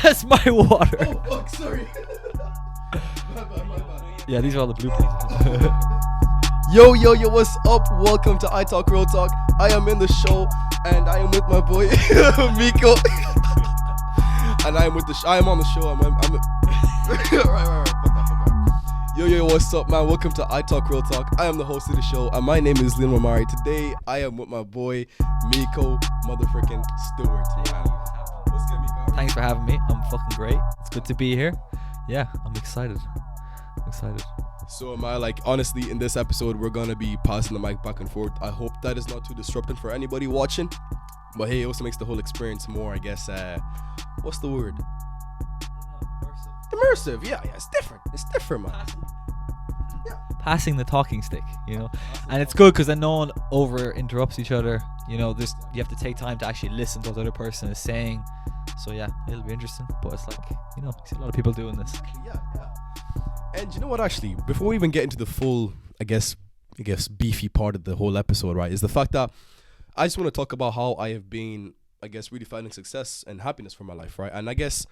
That's my water. Oh, fuck, sorry. My bad. Yeah, these are all the bloopers. Yo, what's up? Welcome to I Talk Real Talk. I am in the show, and I am with my boy, Miko. And I am with I am on the show. I'm right. Fuck that. Yo, what's up, man? Welcome to I Talk Real Talk. I am the host of the show, and my name is Liam Mamari. Today, I am with my boy, Miko motherfucking Stewart, man. What's good, Miko? Thanks for having me. I'm fucking great. It's good to be here. Yeah, I'm excited. So am I. Like, honestly, in this episode, we're gonna be passing the mic back and forth. I hope that is not too disrupting for anybody watching. But hey, it also makes the whole experience more, I guess, what's the word? Immersive. Yeah, it's different. It's different, man. Passing the talking stick, you know, and it's good because then no one over interrupts each other. You know, you have to take time to actually listen to what the other person is saying. So yeah, it'll be interesting. But it's like, you know, I see a lot of people doing this. Yeah. And you know what, actually, before we even get into the full, I guess beefy part of the whole episode, right, is the fact that I just want to talk about how I have been, I guess, really finding success and happiness for my life, right? And I guess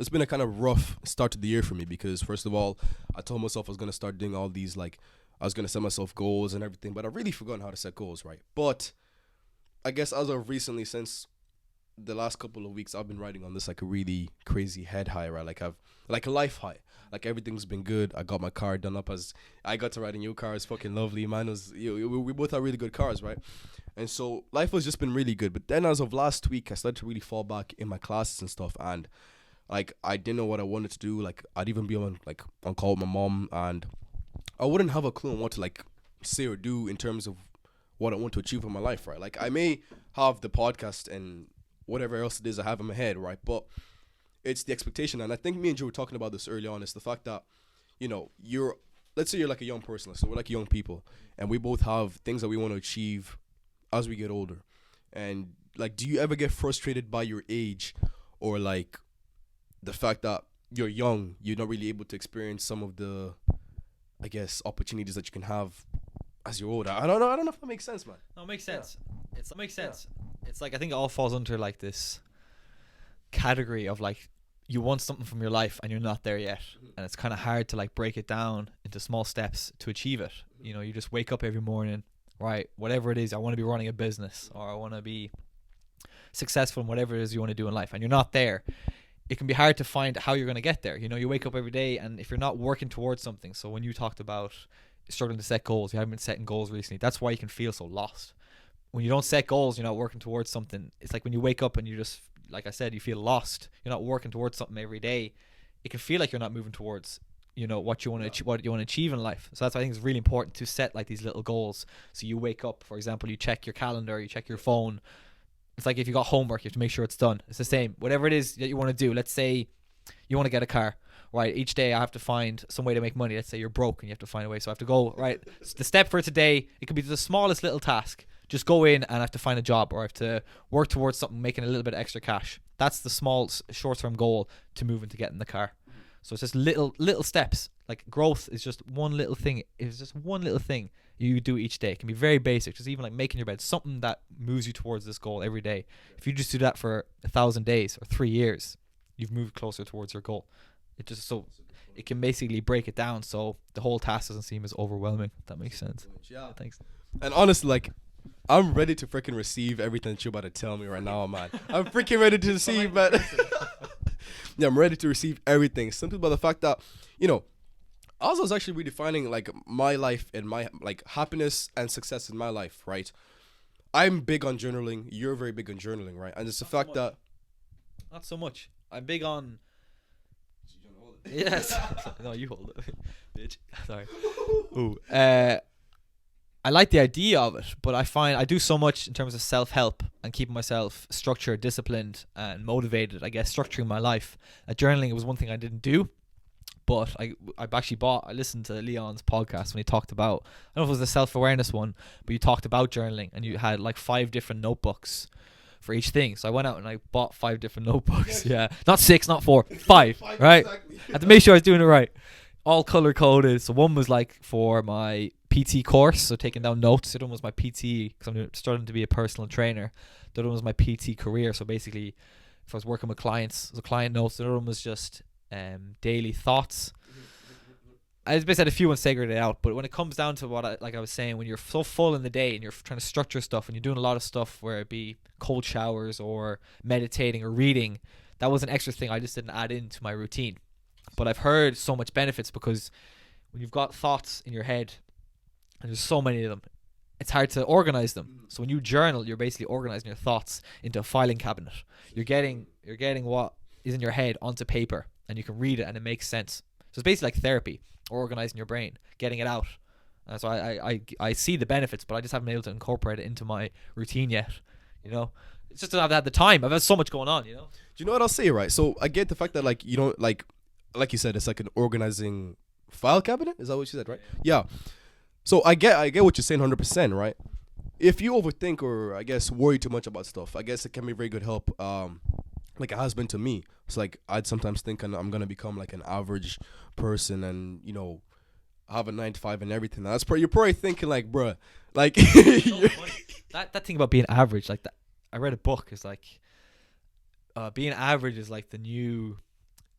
it's been a kind of rough start to the year for me because, first of all, I told myself I was going to start doing all these, like, I was going to set myself goals and everything, but I've really forgotten how to set goals, right? But I guess as of recently, since the last couple of weeks, I've been riding on this, like, a really crazy head high, right? Like a life high. Like, everything's been good. I got my car done up as I got to ride a new car. It's fucking lovely, man. We both have really good cars, right? And so life has just been really good. But then as of last week, I started to really fall back in my classes and stuff. And like, I didn't know what I wanted to do. Like, I'd even be on call with my mom, and I wouldn't have a clue on what to like say or do in terms of what I want to achieve in my life, right? Like, I may have the podcast and whatever else it is I have in my head, right? But it's the expectation. And I think me and Joe were talking about this early on. It's the fact that, you know, let's say you're like a young person. So we're like young people, and we both have things that we want to achieve as we get older. And like, do you ever get frustrated by your age, or like the fact that you're young, you're not really able to experience some of the, I guess, opportunities that you can have as you're older? I don't know if that makes sense, man. No, it makes sense. Yeah. It makes sense. Yeah. It's like, I think it all falls under like this category of like, you want something from your life and you're not there yet, and it's kind of hard to like break it down into small steps to achieve it. You know, you just wake up every morning, right, whatever it is, I want to be running a business, or I want to be successful in whatever it is you want to do in life, and you're not there. It can be hard to find how you're going to get there. You know, you wake up every day, and if you're not working towards something, so when you talked about struggling to set goals, you haven't been setting goals recently, that's why you can feel so lost. When you don't set goals, you're not working towards something. It's like when you wake up and you just, like I said, you feel lost. You're not working towards something every day. It can feel like you're not moving towards, you know, what you want to achieve in life. So that's why I think it's really important to set like these little goals. So you wake up, for example, you check your calendar, you check your phone. It's like if you got homework, you have to make sure it's done. It's the same. Whatever it is that you want to do. Let's say you want to get a car, right? Each day I have to find some way to make money. Let's say you're broke and you have to find a way. So I have to go, right? The step for today, it could be the smallest little task. Just go in and I have to find a job, or I have to work towards something, making a little bit of extra cash. That's the small short-term goal to move into getting the car. So it's just little steps. Like, growth is just one little thing. It's just one little thing you do each day. It can be very basic, just even like making your bed, something that moves you towards this goal every day. If you just do that for 1,000 days or 3 years, you've moved closer towards your goal. It can basically break it down so the whole task doesn't seem as overwhelming. If that makes sense. Yeah. Thanks. And honestly, like, I'm ready to freaking receive everything that you're about to tell me right now, man. I'm freaking ready to receive, man. Yeah, I'm ready to receive everything. Simply by the fact that, you know, I was actually redefining like my life and my like happiness and success in my life, right? I'm big on journaling. You're very big on journaling, right? And it's the fact that not so much. I'm big on. Yes. No, you hold it, bitch. Sorry. Ooh. I like the idea of it, but I find I do so much in terms of self-help and keeping myself structured, disciplined, and motivated, I guess, structuring my life. Journaling was one thing I didn't do, but I listened to Leon's podcast when he talked about, I don't know if it was the self-awareness one, but you talked about journaling, and you had like 5 different notebooks for each thing. So I went out and I bought 5 different notebooks. Yeah. Not 6, not 4, 5, right? Exactly. I had to make sure I was doing it right. All color coded. So one was like for my PT course, so taking down notes. The other one was my PT, because I'm starting to be a personal trainer. The other one was my PT career, so basically if I was working with clients, the client notes. Another one was just daily thoughts. I basically had a few ones segregated out, but when it comes down to what I was saying, when you're so full in the day and you're trying to structure stuff and you're doing a lot of stuff, where it be cold showers or meditating or reading, that was an extra thing I just didn't add into my routine. But I've heard so much benefits, because when you've got thoughts in your head, and there's so many of them, it's hard to organize them. So when you journal, you're basically organizing your thoughts into a filing cabinet. You're getting what is in your head onto paper, and you can read it and it makes sense. So it's basically like therapy, organizing your brain, getting it out. So I see the benefits, but I just haven't been able to incorporate it into my routine yet. It's just that I've had the time. I've had so much going on. Do you know what I'll say, right? So I get the fact that like you don't like you said, it's like an organizing file cabinet. Is that what you said, right? Yeah. So I get what you're saying 100%, right? If you overthink or I guess worry too much about stuff, I guess it can be very good help. Like it has been to me. It's like I'd sometimes think I'm gonna become like an average person, and have a 9 to 5 and everything. That's you're probably thinking like, bruh, like that thing about being average, like that. I read a book. It's like being average is like the new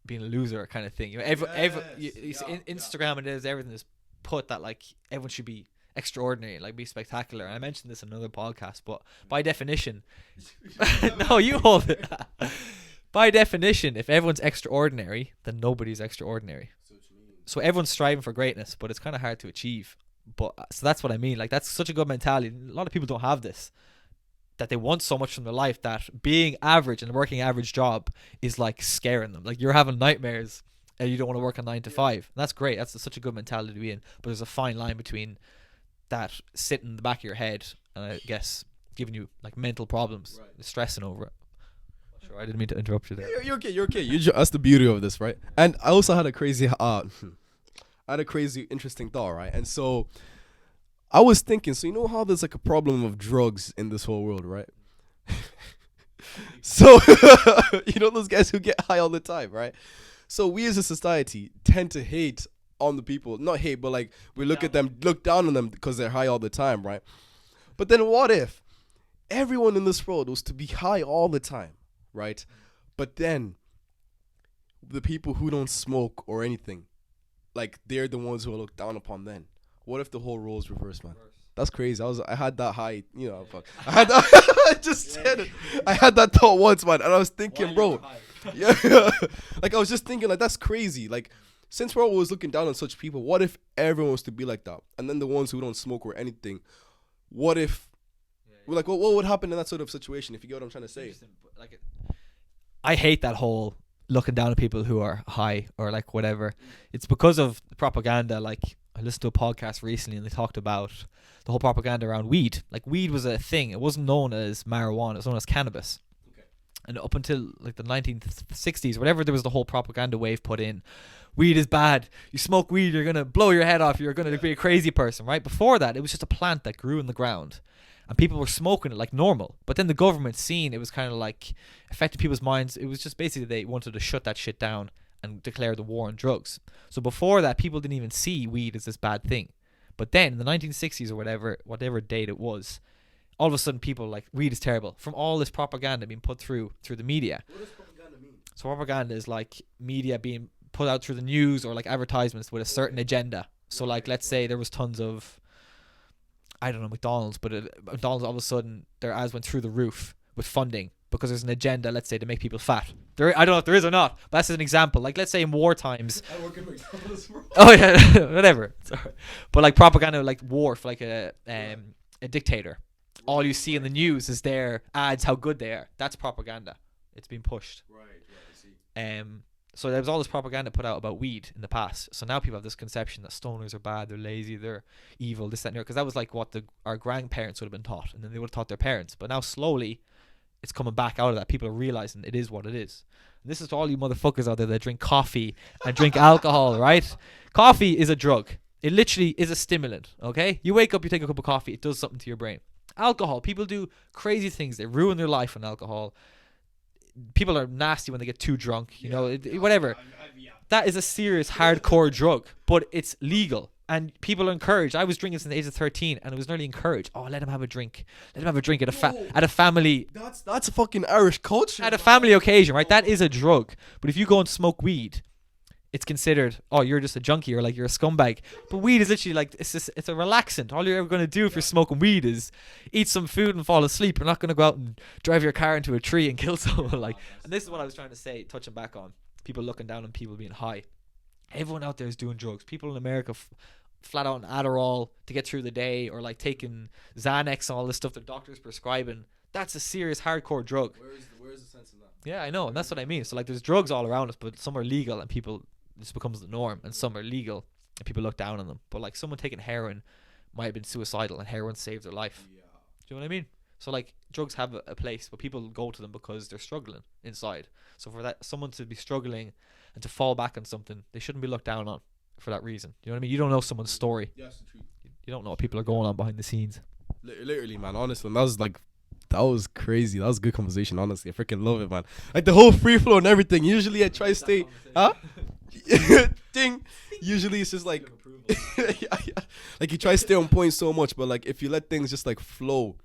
being a loser kind of thing. Instagram and everything is put that like everyone should be extraordinary, like be spectacular. And I mentioned this in another podcast, but by definition, no, you hold it. By definition, if everyone's extraordinary, then nobody's extraordinary. So everyone's striving for greatness, but it's kind of hard to achieve. But so that's what I mean. Like that's such a good mentality. A lot of people don't have this, that they want so much from their life that being average and working average job is like scaring them. Like you're having nightmares and you don't want to work a 9 to 5. And that's great. That's such a good mentality to be in. But there's a fine line between that sitting in the back of your head and I guess giving you like mental problems, stressing over it. Sure, I didn't mean to interrupt you there. You're okay. That's the beauty of this, right? And I also had a crazy, interesting thought, right? And so I was thinking, so you know how there's like a problem of drugs in this whole world, right? So those guys who get high all the time, right? So we as a society tend to hate on the people, not hate, but like we look down on them because they're high all the time, right? But then what if everyone in this world was to be high all the time, right? But then the people who don't smoke or anything, like they're the ones who are looked down upon then. What if the whole role's reversed, man? That's crazy. I had that high, I had that, I just said it. I had that thought once, man, and I was thinking, bro, yeah, like I was just thinking, like that's crazy. Like since we're always looking down on such people, what if everyone was to be like that? And then the ones who don't smoke or anything, what if? We're like, what would happen in that sort of situation? If you get what I'm trying to say. Like, I hate that whole looking down on people who are high or like whatever. It's because of propaganda. Like I listened to a podcast recently and they talked about the whole propaganda around weed. Like weed was a thing. It wasn't known as marijuana. It was known as cannabis. Okay. And up until like the 1960s, whatever, there was the whole propaganda wave put in. Weed is bad. You smoke weed, you're going to blow your head off. You're going to be a crazy person, right? Before that, it was just a plant that grew in the ground. And people were smoking it like normal. But then the government seen it was kind of like affected people's minds. It was just basically they wanted to shut that shit down and declare the war on drugs. So before that, people didn't even see weed as this bad thing. But then in the 1960s or whatever date it was, all of a sudden people like, weed is terrible. From all this propaganda being put through the media. What does propaganda mean? So propaganda is like media being put out through the news or like advertisements with a certain agenda. So like, let's say there was tons of, I don't know, McDonald's, but McDonald's all of a sudden their ads went through the roof with funding because there's an agenda, let's say, to make people fat. I don't know if there is or not, but that's an example. Like, let's say in war times. I work at McDonald's, bro. Oh yeah, whatever. Sorry. But like propaganda, like war for like a dictator. All you see in the news is their ads, how good they are. That's propaganda. It's been pushed. Right, I see. So there was all this propaganda put out about weed in the past. So now people have this conception that stoners are bad, they're lazy, they're evil, this, that, and the other. Because that was like what our grandparents would have been taught. And then they would have taught their parents. But now slowly, it's coming back out of that. People are realizing it is what it is. And this is to all you motherfuckers out there that drink coffee and drink alcohol, right? Coffee is a drug. It literally is a stimulant, okay? You wake up, you take a cup of coffee, it does something to your brain. Alcohol, people do crazy things. They ruin their life on alcohol. People are nasty when they get too drunk, whatever. That is a serious hardcore drug, but it's legal. And people are encouraged. I was drinking since the age of 13, and it was nearly encouraged. Oh, let him have a drink. Let him have a drink at a family. That's a fucking Irish culture. At a family occasion, right? That is a drug. But if you go and smoke weed, it's considered, oh, you're just a junkie, or like you're a scumbag. But weed is literally like, it's a relaxant. All you're ever going to do if you're smoking weed is eat some food and fall asleep. You're not going to go out and drive your car into a tree and kill someone. Like, and this is what I was trying to say, touching back on people looking down on people being high. Everyone out there is doing drugs. People in America flat out on Adderall to get through the day, or like taking Xanax and all this stuff that doctors prescribing. That's a serious hardcore drug. Where's the sense in that? Yeah, I know, and that's what I mean. So like, there's drugs all around us, but some are legal and people, this becomes the norm, and some are legal and people look down on them. But like, someone taking heroin might have been suicidal, and heroin saved their life. Yeah. Do you know what I mean? So like, drugs have a place, but people go to them because they're struggling inside. So for that, someone to be struggling and to fall back on something, they shouldn't be looked down on for that reason. You know what I mean? You don't know someone's story. Yes, the truth. You don't know what people are going on behind the scenes. Literally, man. Honestly, that was crazy. That was a good conversation. Honestly, I freaking love it, man. Like the whole free flow and everything. Usually, I try to stay. Ding. Usually, it's just like, like you try to stay on point so much, but like if you let things just like flow,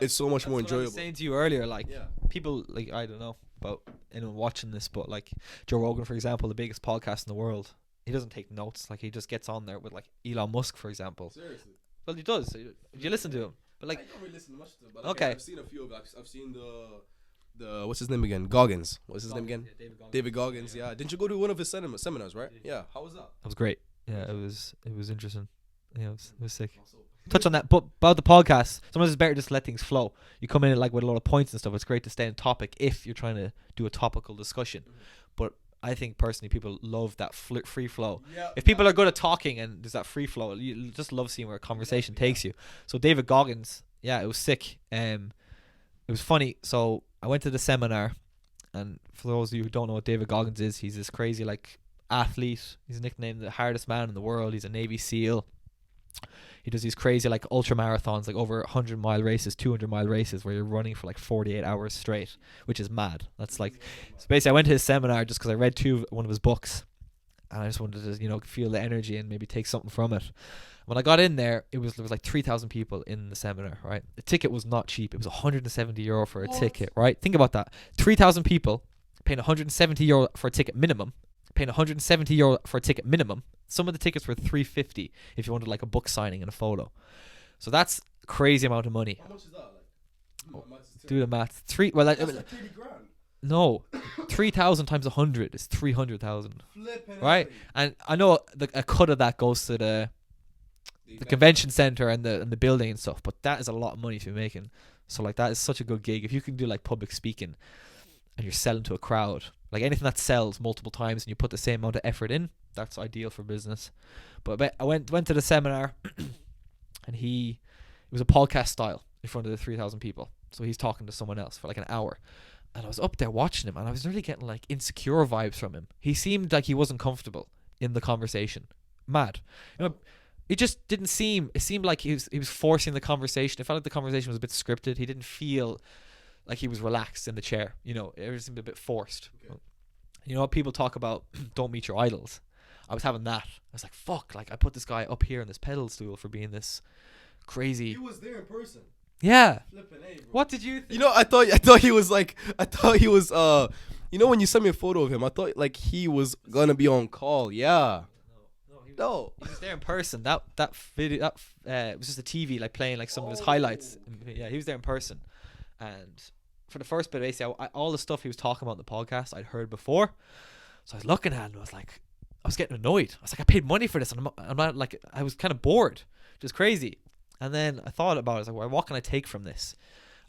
it's so much more enjoyable. I was saying to you earlier, like people, like, I don't know about anyone watching this, but like Joe Rogan, for example, the biggest podcast in the world. He doesn't take notes. Like, he just gets on there with like Elon Musk, for example. Seriously? Well, he does. You listen to him, but like, I don't really listen much to him. But okay, I've seen a few of it. I've seen the what's his name again? Goggins. What's his name again? Yeah, David Goggins. Yeah. Didn't you go to one of his seminars, right? Yeah. How was that? That was great. Yeah, it was interesting. Yeah, it was sick. Touch on that, but about the podcast, sometimes it's better just to let things flow. You come in like with a lot of points and stuff. It's great to stay on topic if you're trying to do a topical discussion. But I think personally, people love that free flow. If people are good at talking and there's that free flow, you just love seeing where a conversation takes you. So David Goggins, yeah, it was sick. It was funny. So I went to the seminar, and for those of you who don't know what David Goggins is, he's this crazy like athlete. He's nicknamed the hardest man in the world. He's a Navy SEAL. He does these crazy like ultra marathons, like over 100-mile races, 200-mile races, where you're running for like 48 hours straight, which is mad. That's like, so basically I went to his seminar just because I read one of his books, and I just wanted to, feel the energy and maybe take something from it. When I got in there, there was like 3,000 people in the seminar, right? The ticket was not cheap. It was €170 for a ticket, right? Think about that. 3,000 people paying €170 for a ticket minimum, paying €170 for a ticket minimum. Some of the tickets were $350 if you wanted like a book signing and a photo. So that's a crazy amount of money. How much is that? Do the math. That's like 30 grand. No, 3,000 times 100 is 300,000. Right? And I know a cut of that goes to the convention center and the building and stuff, but that is a lot of money to be making. So like, that is such a good gig. If you can do like public speaking and you're selling to a crowd, like anything that sells multiple times and you put the same amount of effort in, that's ideal for business. But I went to the seminar, and it was a podcast style in front of the 3,000 people. So he's talking to someone else for like an hour, and I was up there watching him, and I was really getting like insecure vibes from him. He seemed like he wasn't comfortable in the conversation. Mad. It just didn't seem. It seemed like he was forcing the conversation. It felt like the conversation was a bit scripted. He didn't feel like he was relaxed in the chair. It seemed a bit forced. Okay. People talk about don't meet your idols. I was having that. I was like, fuck, like I put this guy up here on this pedal stool for being this crazy. He was there in person. Yeah. Flippin' A, bro. What did you think? I thought he was when you sent me a photo of him, I thought like he was gonna be on call. Yeah. No. He was there in person. That video it was just a TV like playing like some of his highlights. Yeah, he was there in person. And for the first bit, basically, all the stuff he was talking about in the podcast I'd heard before. So I was looking at him, I was getting annoyed. I was like, I paid money for this, and I'm not like, I was kind of bored, which is crazy. And then I thought about it. I was like, well, what can I take from this?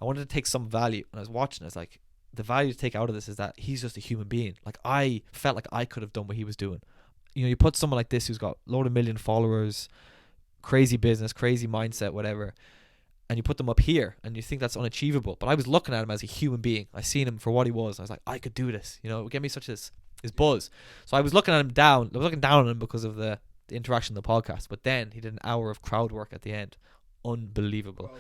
I wanted to take some value. And I was watching, I was like, the value to take out of this is that he's just a human being. Like, I felt like I could have done what he was doing. You put someone like this who's got a load of million followers, crazy business, crazy mindset, whatever, and you put them up here, and you think that's unachievable. But I was looking at him as a human being. I seen him for what he was. I was like, I could do this. It would get me such his buzz. So I was looking at him down. I was looking down on him because of the interaction in the podcast. But then he did an hour of crowd work at the end. Unbelievable.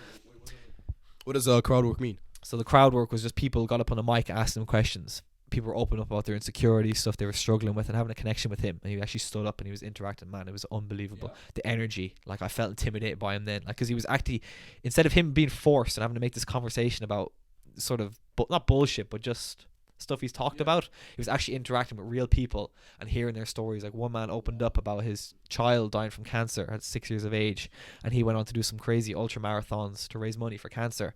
What does crowd work mean? So the crowd work was just people got up on a mic and asked him questions. people were opening up about their insecurity, stuff they were struggling with, and having a connection with him. And he actually stood up and he was interacting. Man, it was unbelievable. The energy, like I felt intimidated by him then, like because he was actually, instead of him being forced and having to make this conversation about sort of not bullshit but just stuff he's talked about, he was actually interacting with real people and hearing their stories. Like one man opened up about his child dying from cancer at 6 years of age, and he went on to do some crazy ultra marathons to raise money for cancer.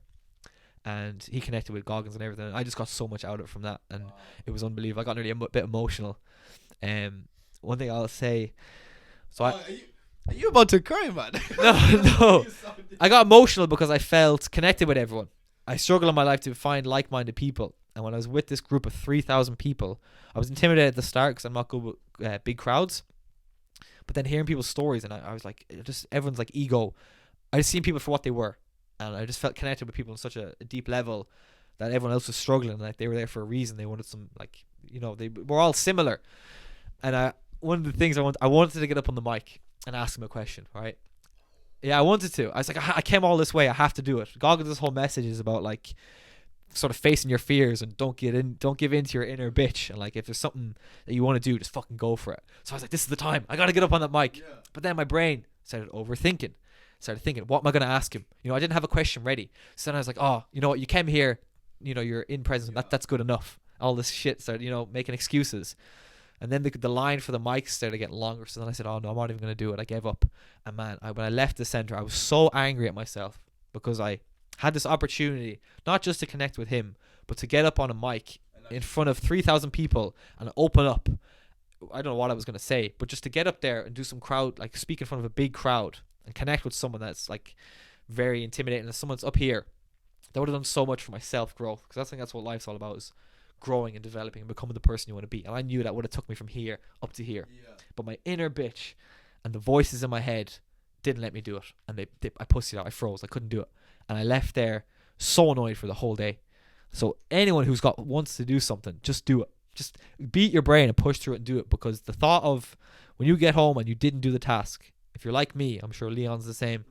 And he connected with Goggins and everything. And I just got so much out of it from that, and it was unbelievable. I got nearly a bit emotional. One thing I'll say, so are you about to cry, man? No. I got emotional because I felt connected with everyone. I struggle in my life to find like-minded people, and when I was with this group of 3,000 people, I was intimidated at the start because I'm not good with big crowds. But then hearing people's stories, and I was like, just everyone's like ego. I just seen people for what they were. And I just felt connected with people on such a deep level that everyone else was struggling. Like they were there for a reason. They wanted some, like, you know, they were all similar. And one of the things I wanted to get up on the mic and ask him a question, right? Yeah, I wanted to. I was like, I came all this way. I have to do it. Goggins' whole message is about like sort of facing your fears and don't give in to your inner bitch. And like if there's something that you want to do, just fucking go for it. So I was like, this is the time. I got to get up on that mic. Yeah. But then my brain started overthinking. Started thinking, what am I going to ask him? You know, I didn't have a question ready. So then I was like, oh, you know what? You came here, you know, you're in presence. That's good enough. All this shit started, you know, making excuses. And then the line for the mic started getting longer. So then I said, oh no, I'm not even going to do it. I gave up. And man, when I left the center, I was so angry at myself because I had this opportunity, not just to connect with him, but to get up on a mic in front of 3,000 people and open up. I don't know what I was going to say, but just to get up there and do some crowd, like speak in front of a big crowd and connect with someone that's like very intimidating. And someone's up here, that would have done so much for my self-growth, because I think that's what life's all about, is growing and developing and becoming the person you want to be. And I knew that would have took me from here up to here. But my inner bitch and the voices in my head didn't let me do it. And I pussied out. I froze. I couldn't do it. And I left there so annoyed for the whole day. So anyone wants to do something, just do it. Just beat your brain and push through it and do it, because the thought of when you get home and you didn't do the task, if you're like me, I'm sure Leon's the same,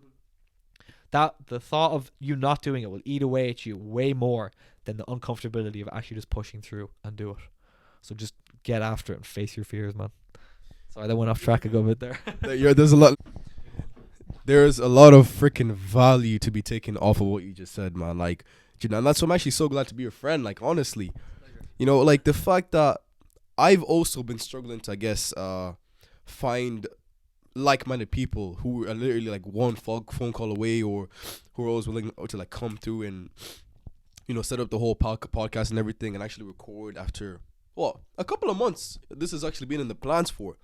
that the thought of you not doing it will eat away at you way more than the uncomfortability of actually just pushing through and do it. So just get after it and face your fears, man. Sorry, that went off track a good bit there. There's a lot of freaking value to be taken off of what you just said, man. Like, you know, and that's why I'm actually so glad to be your friend. Like, honestly, you know, like the fact that I've also been struggling to, I guess, find like-minded people who are literally like one phone call away, or who are always willing to like come through and, you know, set up the whole podcast and everything and actually record after a couple of months. This has actually been in the plans for.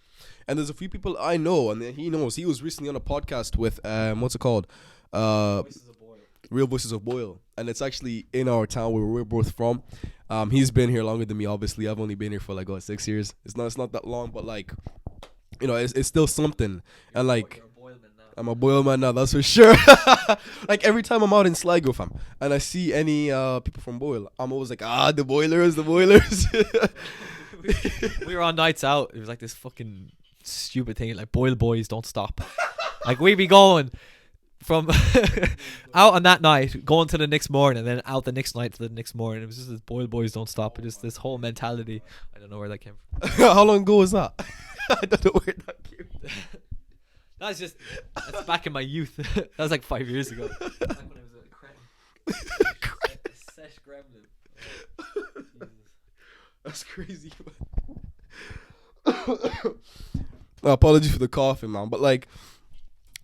And there's a few people I know, and he knows. He was recently on a podcast with what's it called? Real Voices of Boyle, and it's actually in our town where we're both from. He's been here longer than me, obviously. I've only been here for like 6 years. It's not that long, but like, you know, it's still something. And like, I'm a Boyle man now, that's for sure. Like every time I'm out in Sligo, fam, and I see any people from Boyle, I'm always like, the Boilers. We were on nights out. It was like this fucking stupid thing, like Boyle boys don't stop. Like we'd be going from out on that night, going to the next morning, and then out the next night to the next morning. It was just this Boyle boys don't stop. It just this whole mentality. I don't know where that came from. How long ago was that? I don't know where that came from. That's back in my youth. That was like 5 years ago. Back when I was a sesh gremlin. Oh, that's crazy, man. Apologies for the coughing, man. But like,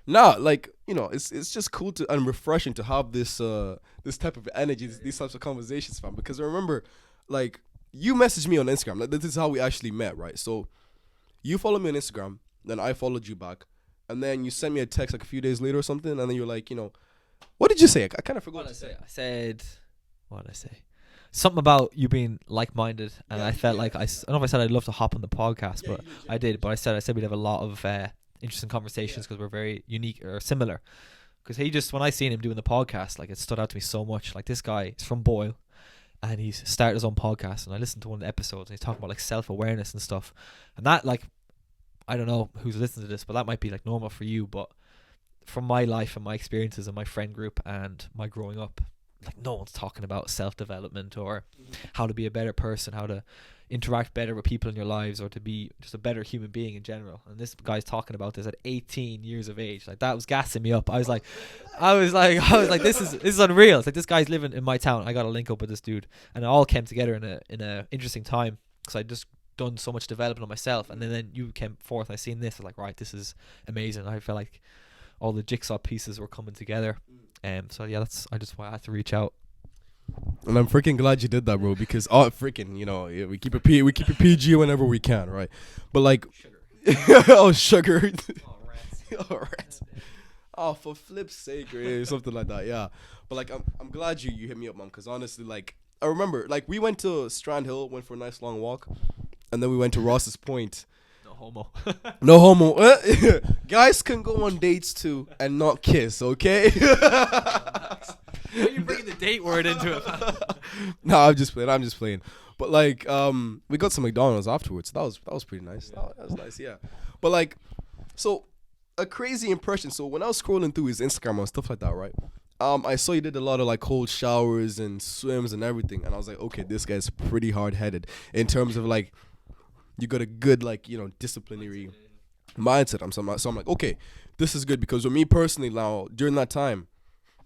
like, you know, it's just cool and refreshing to have this type of energy, these types of conversations, fam. Because I remember, like, you messaged me on Instagram. Like, this is how we actually met, right? So you followed me on Instagram, then I followed you back, and then you sent me a text like a few days later or something, and then you're like, you know, what did you say? I kind of forgot what to say. I said, what did I say? Something about you being like-minded, and I felt like I don't know if I said I'd love to hop on the podcast, but I did. But I said we'd have a lot of interesting conversations because we're very unique or similar. Because when I seen him doing the podcast, like it stood out to me so much. Like this guy is from Boyle, and he's started his own podcast, and I listened to one of the episodes, and he's talking about like self-awareness and stuff, and that, like, I don't know who's listening to this, but that might be like normal for you, but from my life and my experiences and my friend group and my growing up, like no one's talking about self-development or how to be a better person, how to interact better with people in your lives, or to be just a better human being in general. And this guy's talking about this at 18 years of age. Like that was gassing me up. I was like, this is unreal. It's like this guy's living in my town. I got to link up with this dude, and it all came together in a interesting time because I just done so much development on myself, and then you came forth and I seen this. I was like, right, this is amazing. I felt like all the jigsaw pieces were coming together. So yeah, that's just why I had to reach out. And I'm freaking glad you did that, bro, because freaking, yeah, we keep it PG whenever we can, right? But like, sugar. Sugar. Rats. For flip's sake, or something like that, yeah. But like, I'm glad you hit me up, man, because honestly, like, I remember, like, we went to Strand Hill, went for a nice long walk, and then we went to Ross's Point. No homo. Guys can go on dates too and not kiss, okay? Why are you bringing the date word into it? No, I'm just playing. But like, we got some McDonald's afterwards. That was pretty nice. That was nice, yeah. But like, so a crazy impression. So when I was scrolling through his Instagram and stuff like that, right? I saw you did a lot of like cold showers and swims and everything, and I was like, okay, this guy's pretty hard-headed in terms of like, you got a good like, disciplinary mindset. So I'm like, okay, this is good, because with me personally now, during that time,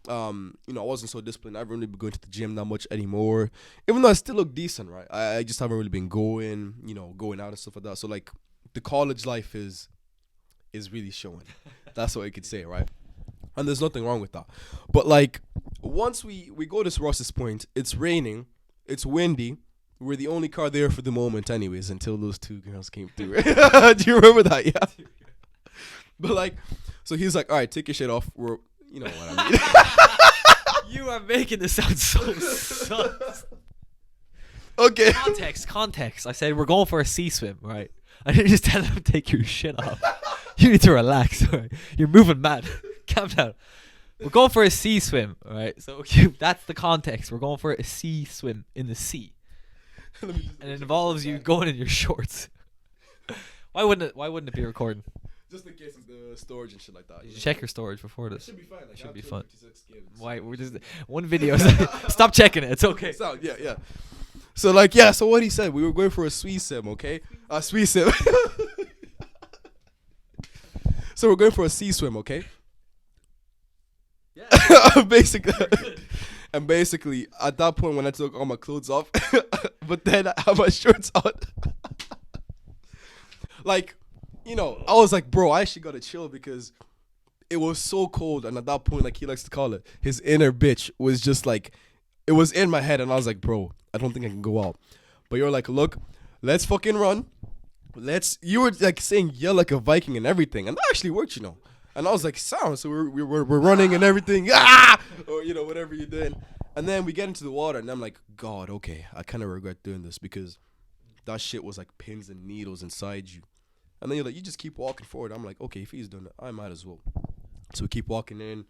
I wasn't so disciplined. I haven't really been going to the gym that much anymore, even though I still look decent, right? I just haven't really been going out and stuff like that. So like, the college life is really showing. That's what I could say, right? And there's nothing wrong with that. But like, once we go to Ross's Point, it's raining, it's windy. We're the only car there for the moment anyways, until those two girls came through. Do you remember that? Yeah. But like, so he's like, all right, take your shit off. You know what I mean? You are making this sound so sus. Okay. Context. I said, we're going for a sea swim, right? I didn't just tell him, take your shit off. You need to relax, right? You're moving mad. Calm down. We're going for a sea swim, right? So that's the context. We're going for a sea swim in the sea. And it involves you going in your shorts. Why wouldn't it be recording? Just in case of the storage and shit like that. You check your storage before this. It should be fine. Like, should be fun. Why? We're just one video. Stop checking it. It's okay. Yeah. So like, yeah. So what he said, we were going for a sweet sim, okay? Sweet sim. So we're going for a sea swim, okay? Yeah. Basically, at that point when I took all my clothes off, but then I had my shorts on. Like, I was like, bro, I actually gotta chill, because it was so cold. And at that point, like he likes to call it, his inner bitch was just like, it was in my head. And I was like, bro, I don't think I can go out. But you're like, look, let's fucking run. You were like saying, yell like a Viking and everything. And that actually worked, And I was like, sound. So we're running and everything. Or, whatever you're doing. And then we get into the water, and I'm like, God, okay, I kind of regret doing this, because that shit was like pins and needles inside you. And then you're like, you just keep walking forward. I'm like, okay, if he's doing it, I might as well. So we keep walking in.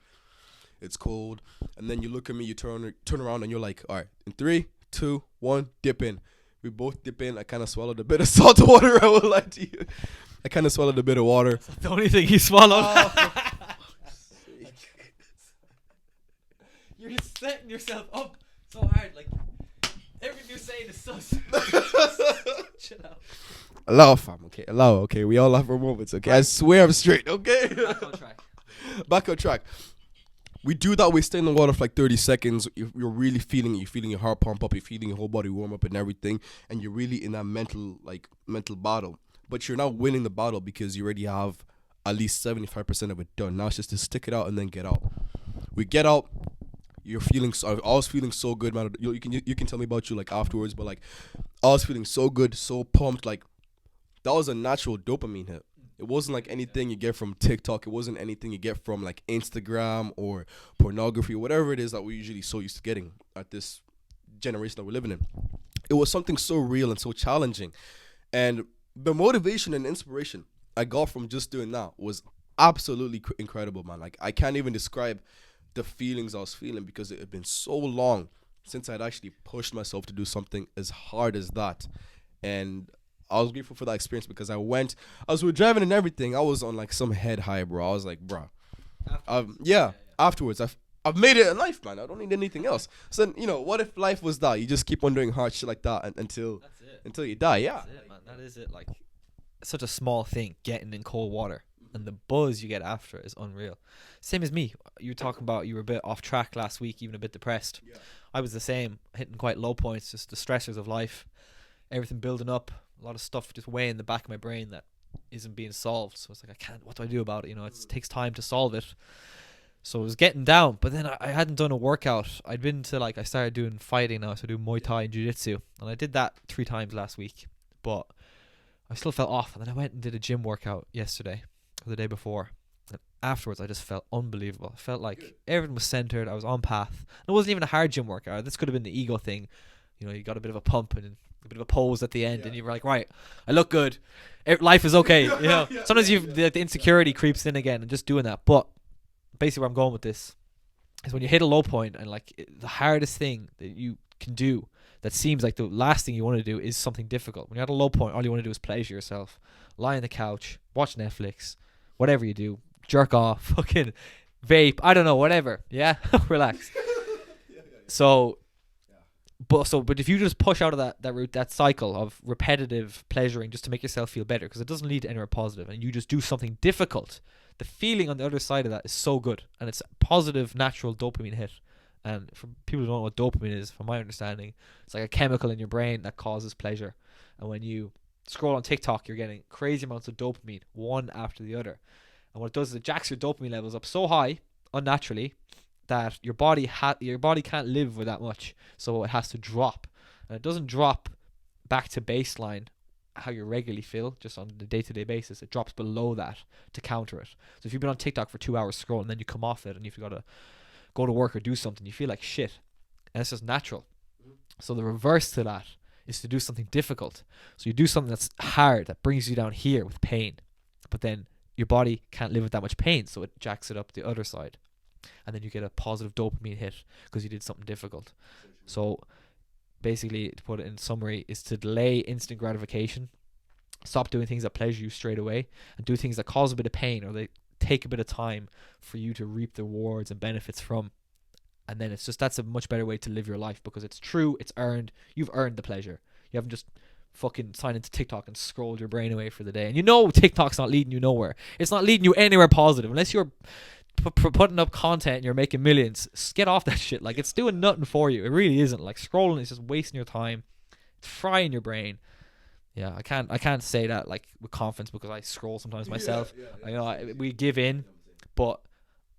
It's cold. And then you look at me, you turn around, and you're like, all right, in 3, 2, 1, dip in. We both dip in. I kind of swallowed a bit of salt water. I won't lie to you. I kind of swallowed a bit of water. That's the only thing he swallowed. You're just setting yourself up so hard. Like, everything you're saying is sus. Chill out. Allow, fam. Okay, allow. Okay, we all have our moments. Okay, I swear I'm straight. Okay. Back on track. We do that. We stay in the water for like 30 seconds. You're really feeling it. You're feeling your heart pump up. You're feeling your whole body warm up and everything. And you're really in that mental battle. But you're not winning the battle, because you already have at least 75% of it done. Now it's just to stick it out and then get out. We get out. You're feeling. I was feeling so good, man. You can tell me about you like afterwards. But like, I was feeling so good, so pumped. Like, that was a natural dopamine hit. It wasn't like anything you get from TikTok. It wasn't anything you get from like Instagram or pornography or whatever it is that we're usually so used to getting at this generation that we're living in. It was something so real and so challenging. And the motivation and inspiration I got from just doing that was absolutely incredible, man. Like, I can't even describe the feelings I was feeling, because it had been so long since I'd actually pushed myself to do something as hard as that. And I was grateful for that experience, because we were driving and everything. I was on like some head high, bro. I was like, bro. Afterwards, I've made it in life, man. I don't need anything else. So then, what if life was that? You just keep on doing hard shit like that until you die. Yeah. That's it, man. That is it. Like, such a small thing, getting in cold water. And the buzz you get after it is unreal. Same as me. You were talking about you were a bit off track last week, even a bit depressed. Yeah. I was the same, hitting quite low points, just the stressors of life, everything building up, a lot of stuff just weighing in the back of my brain that isn't being solved. So it's like, what do I do about it? It takes time to solve it. So it was getting down, but then I hadn't done a workout. I'd been to I started doing fighting now, so I do Muay Thai and Jiu-Jitsu, and I did that 3 times last week, but I still felt off. And then I went and did a gym workout yesterday, or the day before, and afterwards I just felt unbelievable. I felt like everything was centered. I was on path. And it wasn't even a hard gym workout. This could have been the ego thing. You got a bit of a pump and a bit of a pose at the end, and you were like, right, I look good. Life is okay. Sometimes the insecurity creeps in again, and just doing that. But basically, where I'm going with this is when you hit a low point, and the hardest thing that you can do, that seems like the last thing you want to do, is something difficult. When you're at a low point, all you want to do is pleasure yourself, lie on the couch, watch Netflix, whatever you do, jerk off, fucking vape, I don't know, whatever. Yeah, relax. But if you just push out of that route, that cycle of repetitive pleasuring just to make yourself feel better, because it doesn't lead to anywhere positive, and you just do something difficult, the feeling on the other side of that is so good, and it's a positive, natural dopamine hit. And for people who don't know what dopamine is, from my understanding, it's like a chemical in your brain that causes pleasure. And when you scroll on TikTok, you're getting crazy amounts of dopamine, one after the other. And what it does is it jacks your dopamine levels up so high, unnaturally, that your body can't live with that much, so it has to drop. And it doesn't drop back to baseline how you regularly feel just on a day-to-day basis. It drops below that to counter it. So if you've been on TikTok for 2 hours scrolling, then you come off it and you've got to go to work or do something, you feel like shit, and it's just natural. So the reverse to that is to do something difficult. So you do something that's hard, that brings you down here with pain, but then your body can't live with that much pain, so it jacks it up the other side, and then you get a positive dopamine hit because you did something difficult. So basically, to put it in summary, is to delay instant gratification. Stop doing things that pleasure you straight away, and do things that cause a bit of pain, or they take a bit of time for you to reap the rewards and benefits from. And then that's a much better way to live your life, because it's true, it's earned. You've earned the pleasure. You haven't just fucking signed into TikTok and scrolled your brain away for the day. And TikTok's not leading you nowhere. It's not leading you anywhere positive unless you're putting up content and you're making millions. Get off that shit. It's doing nothing for you. It really isn't. Scrolling is just wasting your time. It's frying your brain. Yeah, I can't say that with confidence, because I scroll sometimes myself. We give in, but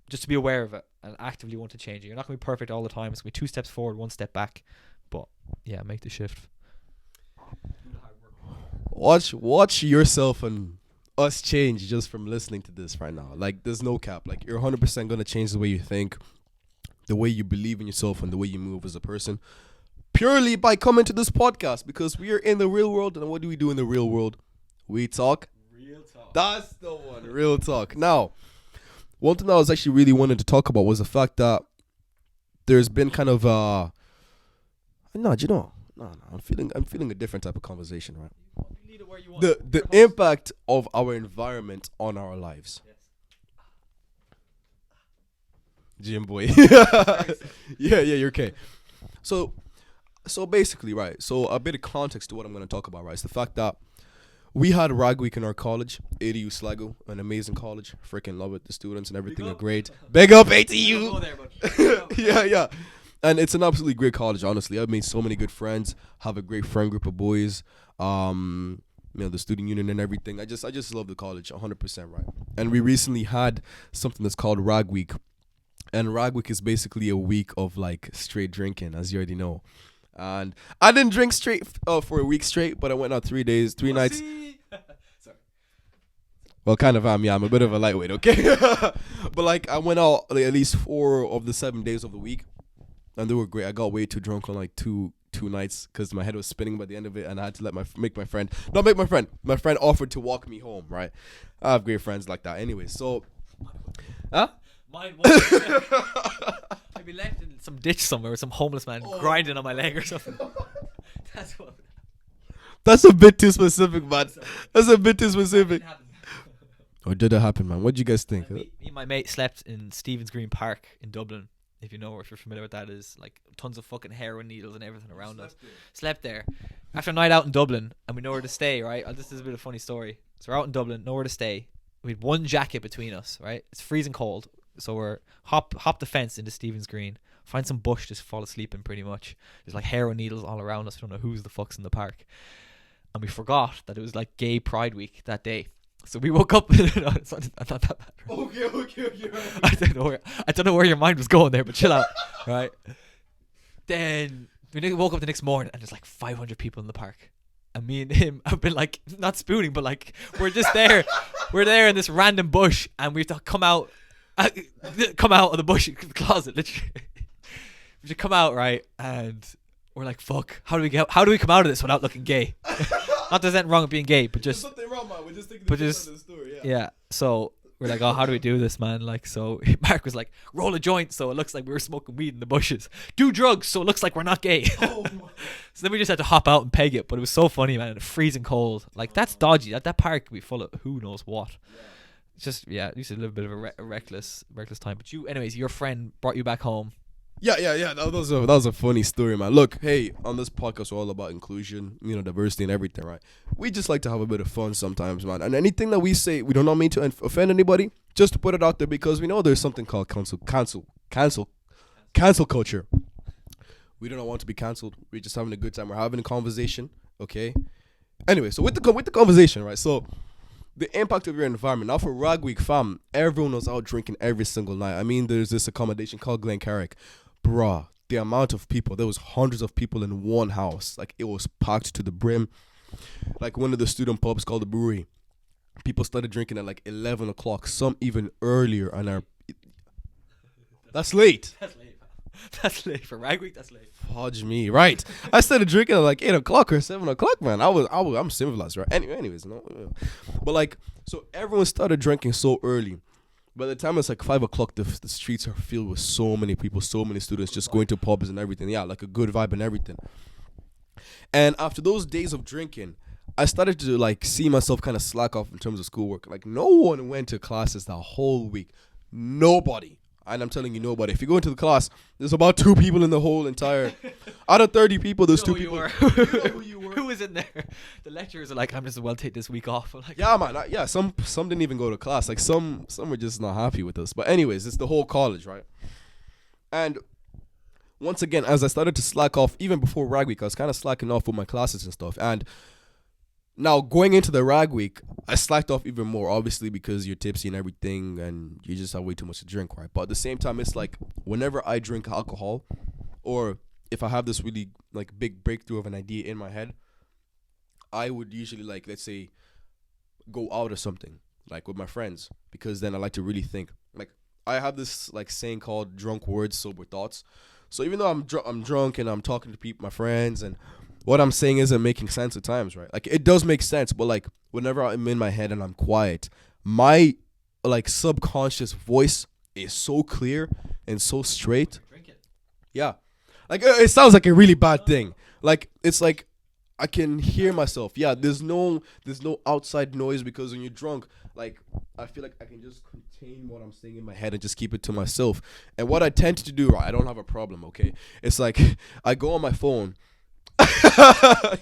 just to be aware of it and actively want to change it. You're not going to be perfect all the time. It's going to be 2 steps forward, 1 step back. But yeah, make the shift. Watch yourself and us change just from listening to this right now. There's no cap. You're 100% going to change the way you think, the way you believe in yourself, and the way you move as a person, purely by coming to this podcast, because we are in the real world. And what do we do in the real world? We talk. Real talk. That's the one. Real talk. Now, one thing I was actually really wanting to talk about was the fact that there's been kind of I'm feeling a different type of conversation, right? The impact of our environment on our lives. Jim boy. yeah, you're okay. So basically, right, so a bit of context to what I'm going to talk about, right, is the fact that we had Rag Week in our college, ADU Sligo, an amazing college. Freaking love it. The students and everything are great. Big up ATU. Yeah. And it's an absolutely great college, honestly. I've made so many good friends, have a great friend group of boys, the student union and everything. I just love the college, 100%, right? And we recently had something that's called Rag Week. And Rag Week is basically a week of straight drinking, as you already know. And I didn't drink straight for a week straight, but I went out 3 days, 3 nights. Sorry. Well, kind of I'm a bit of a lightweight, okay? But I went out at least 4 of the 7 days of the week, and they were great. I got way too drunk on two nights because my head was spinning by the end of it, and I had to my friend offered to walk me home, right? I have great friends like that. Anyway, so mine was I'd be left in some ditch somewhere with some homeless man grinding on my leg or something. That's a bit too specific, man. That's a bit too specific. Or did it happen, man? What did you guys think? Me and my mate slept in Stephen's Green Park in Dublin if you're familiar with that, is like tons of fucking heroin needles and everything around us. Slept there after a night out in Dublin, and we know where to stay, right? This is a bit of a funny story. So we're out in Dublin, nowhere to stay. We had one jacket between us, right? It's freezing cold, so we're hop the fence into Stephen's Green, find some bush to fall asleep in. Pretty much, there's like heroin needles all around us. We don't know who's the fuck's in the park, and we forgot that it was like Gay Pride Week that day. So we woke up. No, it's not that bad. Right? Okay. Right. I don't know where your mind was going there, but chill out, right? Then we woke up the next morning, and there's like 500 people in the park. And me and him have been like, not spooning, but like, we're just there. We're there in this random bush, and we have to come out of the bush, the closet, literally. We should come out, right? And we're like, fuck, how do we come out of this without looking gay? Not there's anything wrong with being gay, but just. There's nothing wrong, man. We're just thinking the story, yeah. Yeah. So we're like, oh, how do we do this, man? Like, so Mark was like, roll a joint so it looks like we were smoking weed in the bushes. Do drugs so it looks like we're not gay. Oh my. So then we just had to hop out and peg it, but it was so funny, man. It's freezing cold. Like, that's dodgy. That park could be full of who knows what. Yeah. It's just, it used to live a bit of a reckless time. But anyways, your friend brought you back home. Yeah. That was a funny story, man. Look, hey, on this podcast, we're all about inclusion, diversity and everything, right? We just like to have a bit of fun sometimes, man. And anything that we say, we do not mean to offend anybody. Just to put it out there, because we know there's something called cancel culture. We do not want to be canceled. We're just having a good time. We're having a conversation, okay? Anyway, so with the conversation, right? So the impact of your environment. Now for Rag Week, fam, everyone was out drinking every single night. I mean, there's this accommodation called Glencarrick. Bruh, the amount of people, there was hundreds of people in one house. Like, it was packed to the brim. Like, one of the student pubs called the Brewery, people started drinking at like 11 o'clock, some even earlier. And that's late. That's late for Rag Week. That's late. Fudge me, right? I started drinking at like 8 o'clock or 7 o'clock, man. I'm civilized, right? Anyways, no. But like, so everyone started drinking so early. By the time it's like 5 o'clock, the streets are filled with so many people, so many students just going to pubs and everything. Yeah, like a good vibe and everything. And after those days of drinking, I started to like see myself kind of slack off in terms of schoolwork. Like, no one went to classes the whole week. Nobody. And I'm telling you, nobody. If you go into the class, there's about 2 people in the whole entire. Out of 30 people, there's 2 people. You know who you were. Who was in there? The lecturers are like, I'm just well take this week off. Like, yeah, man. Some didn't even go to class. Like some were just not happy with us. But anyways, it's the whole college, right? And once again, as I started to slack off, even before Rag Week, I was kind of slacking off with my classes and stuff. And now going into the Rag Week, I slacked off even more, obviously, because you're tipsy and everything, and you just have way too much to drink, right? But at the same time, it's like whenever I drink alcohol, or if I have this really like big breakthrough of an idea in my head, I would usually, like, let's say, go out or something, like with my friends, because then I like to really think. Like, I have this like saying called drunk words, sober thoughts. So even though I'm drunk and I'm talking to people, my friends, and what I'm saying isn't making sense at times, right? Like, it does make sense, but like whenever I'm in my head and I'm quiet, my like subconscious voice is so clear and so straight. drink it. Yeah. Like, it sounds like a really bad thing. Like, it's like I can hear myself. Yeah, there's no outside noise, because when you're drunk, like, I feel like I can just contain what I'm saying in my head and just keep it to myself. And what I tend to do, right, I don't have a problem, okay? It's like I go on my phone.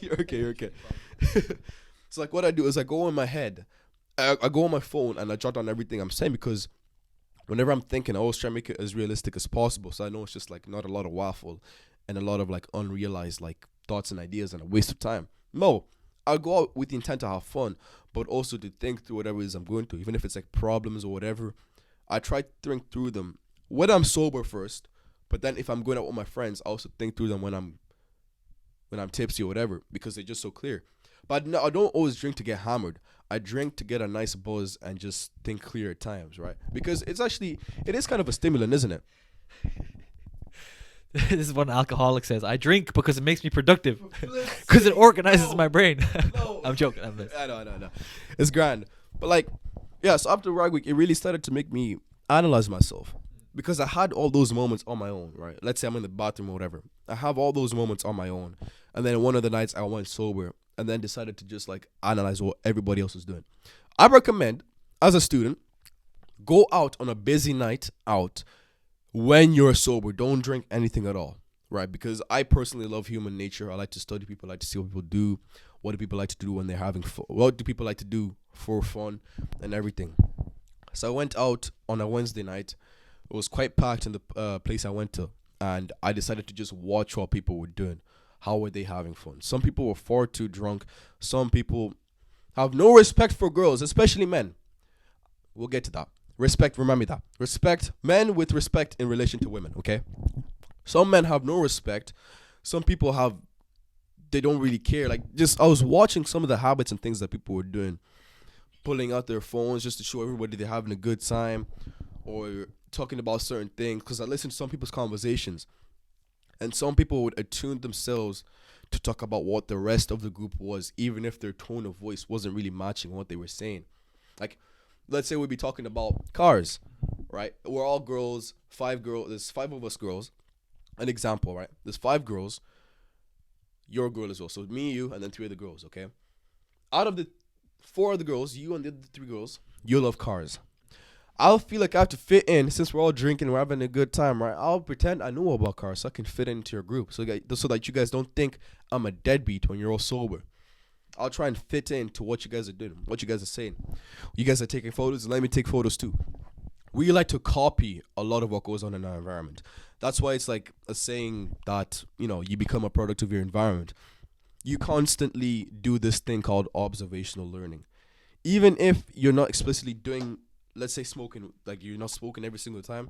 You're okay. So like what I do is I go in my head, I go on my phone and I jot down everything I'm saying, because whenever I'm thinking, I always try to make it as realistic as possible, so I know it's just like not a lot of waffle and a lot of like unrealized like thoughts and ideas and a waste of time. No, I'll go out with the intent to have fun, but also to think through whatever it is I'm going through, even if it's like problems or whatever. I try to think through them when I'm sober first, but then if I'm going out with my friends, I also think through them when I'm tipsy or whatever, because they're just so clear. But no, I don't always drink to get hammered. I drink to get a nice buzz and just think clear at times, right? Because it is kind of a stimulant, isn't it? This is what an alcoholic says. I drink because it makes me productive. Because it organizes my brain. No. I'm joking. I know. It's grand. But like, yeah, so after Rag Week, it really started to make me analyze myself. Because I had all those moments on my own, right? Let's say I'm in the bathroom or whatever. I have all those moments on my own. And then one of the nights I went sober and then decided to just like analyze what everybody else is doing. I recommend, as a student, go out on a busy night out when you're sober, don't drink anything at all, right? Because I personally love human nature. I like to study people. I like to see what people do. What do people like to do when they're having fun? What do people like to do for fun and everything? So I went out on a Wednesday night. It was quite packed in the place I went to. And I decided to just watch what people were doing. How were they having fun? Some people were far too drunk. Some people have no respect for girls, especially men. We'll get to that. Respect, remember that. Respect, men with respect in relation to women, okay? Some men have no respect. Some people have, they don't really care. Like, just, I was watching some of the habits and things that people were doing. Pulling out their phones just to show everybody they're having a good time. Or talking about certain things. Because I listened to some people's conversations. And some people would attune themselves to talk about what the rest of the group was, even if their tone of voice wasn't really matching what they were saying. Like, let's say we'd be talking about cars, right? We're all girls, 5 girls. There's 5 of us girls. An example, right? There's 5 girls. You're a girl as well. So me, you, and then 3 other girls, okay? Out of the 4 of the girls, you and the other 3 girls, you love cars. I'll feel like I have to fit in since we're all drinking, we're having a good time, right? I'll pretend I know about cars so I can fit into your group. So that you guys don't think I'm a deadbeat when you're all sober. I'll try and fit into what you guys are doing, what you guys are saying. You guys are taking photos, let me take photos too. We like to copy a lot of what goes on in our environment. That's why it's like a saying that, you become a product of your environment. You constantly do this thing called observational learning. Even if you're not explicitly doing, let's say smoking, like you're not smoking every single time,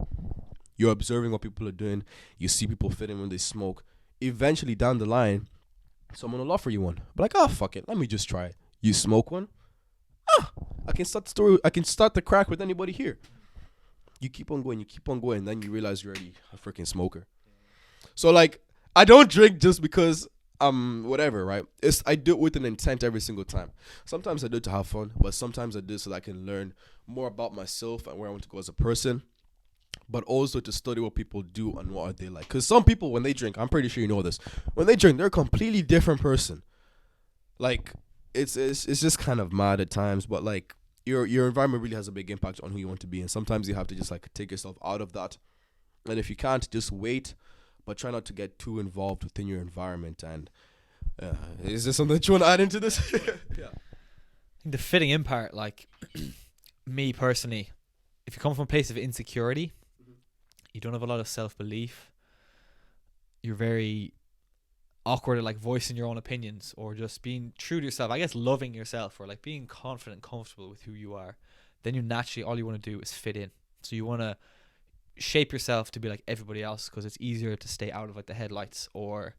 you're observing what people are doing. You see people fit in when they smoke. Eventually down the line, someone will offer you one. But like, fuck it, let me just try it. You smoke one? I can start the story. I can start the crack with anybody here. You keep on going, then you realize you're already a freaking smoker. So like, I don't drink just because whatever, right? I do it with an intent every single time. Sometimes I do it to have fun, but sometimes I do it so that I can learn more about myself and where I want to go as a person, but also to study what people do and what are they like. Because some people, when they drink, I'm pretty sure you know this, when they drink, they're a completely different person. Like, it's just kind of mad at times, but like, your environment really has a big impact on who you want to be, and sometimes you have to just like take yourself out of that. And if you can't, just wait, but try not to get too involved within your environment. And is there something that you want to add into this? Yeah. I think the fitting in part, like me personally, if you come from a place of insecurity, you don't have a lot of self-belief, you're very awkward at like voicing your own opinions or just being true to yourself, I guess loving yourself, or like being confident and comfortable with who you are, then you naturally, all you want to do is fit in. So you want to shape yourself to be like everybody else because it's easier to stay out of like the headlights or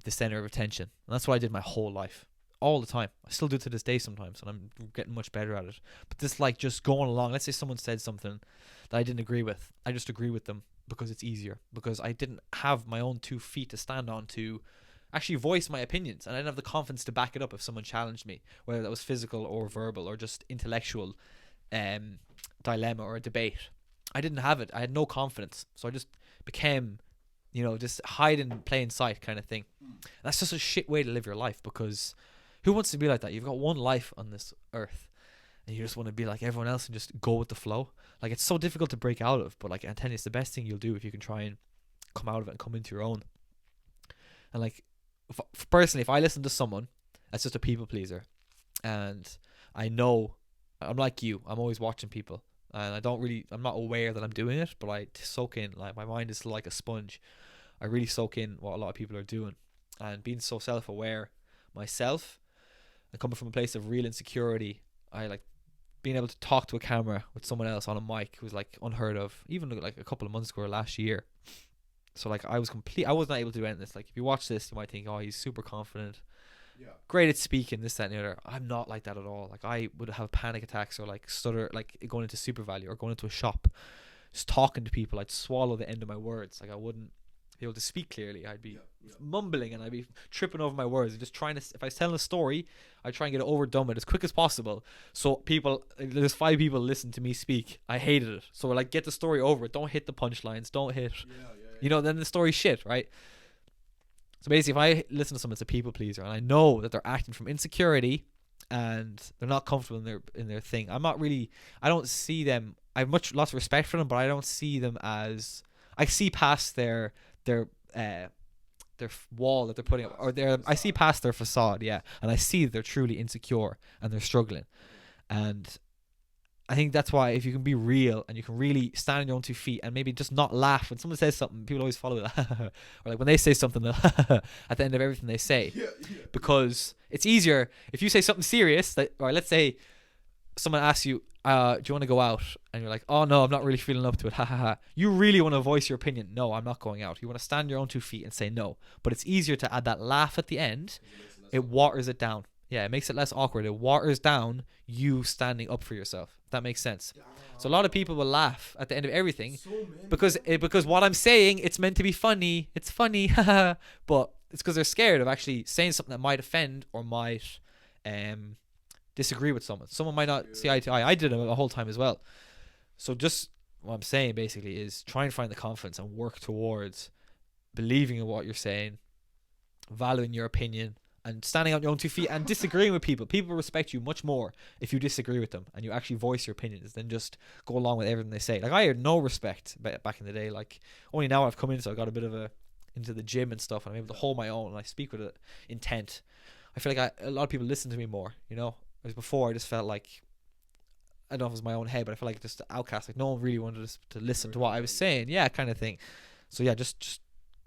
the center of attention. And that's what I did my whole life, all the time. I still do to this day sometimes, and I'm getting much better at it. But this, like, just going along, let's say someone said something that I didn't agree with, I just agree with them because it's easier, because I didn't have my own 2 feet to stand on to actually voice my opinions, and I didn't have the confidence to back it up if someone challenged me, whether that was physical or verbal or just intellectual dilemma or a debate. I didn't have it. I had no confidence, so I just became, just hide in plain sight kind of thing. And that's just a shit way to live your life, because who wants to be like that? You've got one life on this earth, and you just want to be like everyone else and just go with the flow. Like, it's so difficult to break out of, but like, I'm telling you, it's the best thing you'll do if you can try and come out of it and come into your own. And like, personally, if I listen to someone that's just a people pleaser, and I know, I'm like you, I'm always watching people, and I'm not aware that I'm doing it, but I soak in, like, my mind is like a sponge. I really soak in what a lot of people are doing, and being so self-aware myself, and coming from a place of real insecurity, I like being able to talk to a camera with someone else on a mic was like unheard of, even like a couple of months ago or last year. So like, I wasn't able to do any of this. Like, if you watch this, you might think, oh, he's super confident, great at speaking, this, that, and the other. I'm not like that at all. Like, I would have panic attacks or like stutter, like going into Super Value or going into a shop, just talking to people. I'd swallow the end of my words. Like, I wouldn't be able to speak clearly. I'd be mumbling, and I'd be tripping over my words and just trying to, if I was telling a story, I'd try and get it overdone as quick as possible. So there's 5 people listen to me speak. I hated it. So like, get the story over. Don't hit the punchlines. Don't hit, then the story's shit, right? So basically, if I listen to someone that's a people pleaser, and I know that they're acting from insecurity and they're not comfortable in their thing, I don't see them. I have lots of respect for them, but I don't see them as I see past their wall that they're putting up, or I see past their facade, yeah, and I see they're truly insecure and they're struggling. And I think that's why if you can be real and you can really stand on your own 2 feet and maybe just not laugh when someone says something, people always follow it, or like when they say something at the end of everything they say, because it's easier if you say something serious, that, or let's say someone asks you, do you want to go out? And you're like, oh no, I'm not really feeling up to it. You really want to voice your opinion. No, I'm not going out. You want to stand on your own 2 feet and say no. But it's easier to add that laugh at the end. It waters it down. Yeah, it makes it less awkward. It waters down you standing up for yourself. If that makes sense. So a lot of people will laugh at the end of everything because what I'm saying, it's meant to be funny. It's funny, but it's because they're scared of actually saying something that might offend or might disagree with someone. Someone might not see eye to eye. I did it a whole time as well. So just what I'm saying basically is try and find the confidence and work towards believing in what you're saying, valuing your opinion, and standing on your own 2 feet and disagreeing with people. People respect you much more if you disagree with them and you actually voice your opinions than just go along with everything they say. Like I had no respect back in the day. Like only now I've come in, so I got a bit of into the gym and stuff, and I'm able to hold my own and I speak with intent. I feel like a lot of people listen to me more, you know. Whereas before I just felt like, I don't know if it was my own head, but I felt like just the outcast. Like no one really wanted to listen to what I was saying. Yeah, kind of thing. So yeah, just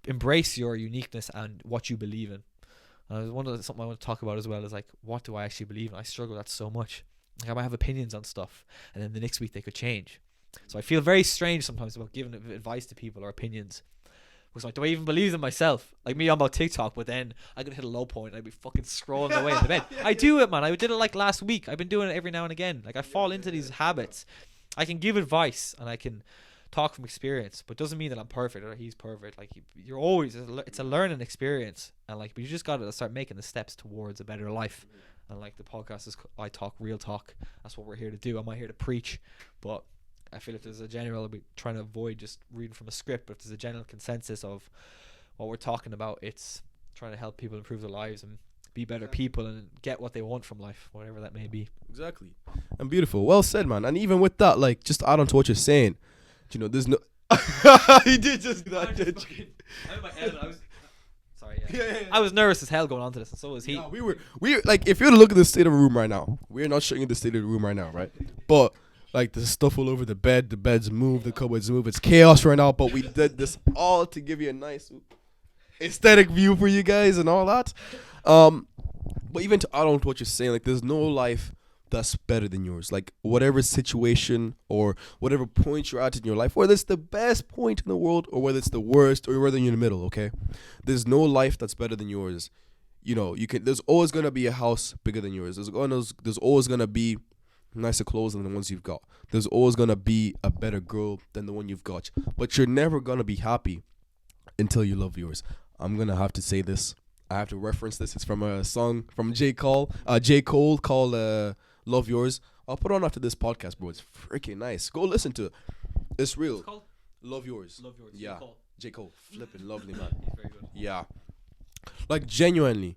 embrace your uniqueness and what you believe in. Something I want to talk about as well is like, what do I actually believe in? I struggle with that so much. Like I might have opinions on stuff, and then the next week they could change. So I feel very strange sometimes about giving advice to people or opinions. Because like, do I even believe them myself? Like me on about TikTok, but then I could hit a low point and I'd be fucking scrolling away in the bed. I do it, man. I did it like last week. I've been doing it every now and again. Like I fall into these habits. I can give advice and I can talk from experience, but doesn't mean that I'm perfect or he's perfect. Like you're always, it's a learning experience, and like you just got to start making the steps towards a better life. And like the podcast is I Talk Real Talk. That's what we're here to do. I'm not here to preach, but I feel if there's a general, I'll be trying to avoid just reading from a script, but if there's a general consensus of what we're talking about, it's trying to help people improve their lives and be better people and get what they want from life, whatever that may be. Exactly. And beautiful. Well said, man. And even with that, like, just add on to what you're saying, you know, there's no... He did just do that, did you? I'm in my head, I was... Sorry, yeah. I was nervous as hell going on to this, and so was he. Yeah, we were like, if you were to look at the state of the room right now, we're not showing you the state of the room right now, right? But... like there's stuff all over the bed, the beds move, the cupboards move. It's chaos right now, but we did this all to give you a nice aesthetic view for you guys and all that. But even to add on to what you're saying, like there's no life that's better than yours. Like whatever situation or whatever point you're at in your life, whether it's the best point in the world or whether it's the worst or whether you're in the middle, okay? There's no life that's better than yours. You know, there's always gonna be a house bigger than yours. There's always gonna be nicer clothes than the ones you've got. There's always gonna be a better girl than the one you've got. But you're never gonna be happy until you love yours. I'm gonna have to say this. I have to reference this. It's from a song from J. Cole called Love Yours. I'll put it on after this podcast, bro. It's freaking nice. Go listen to it. It's real. What's it called? Love Yours. Love Yours. Yeah. J. Cole. Flipping lovely, man. He's very good. Yeah. Like genuinely.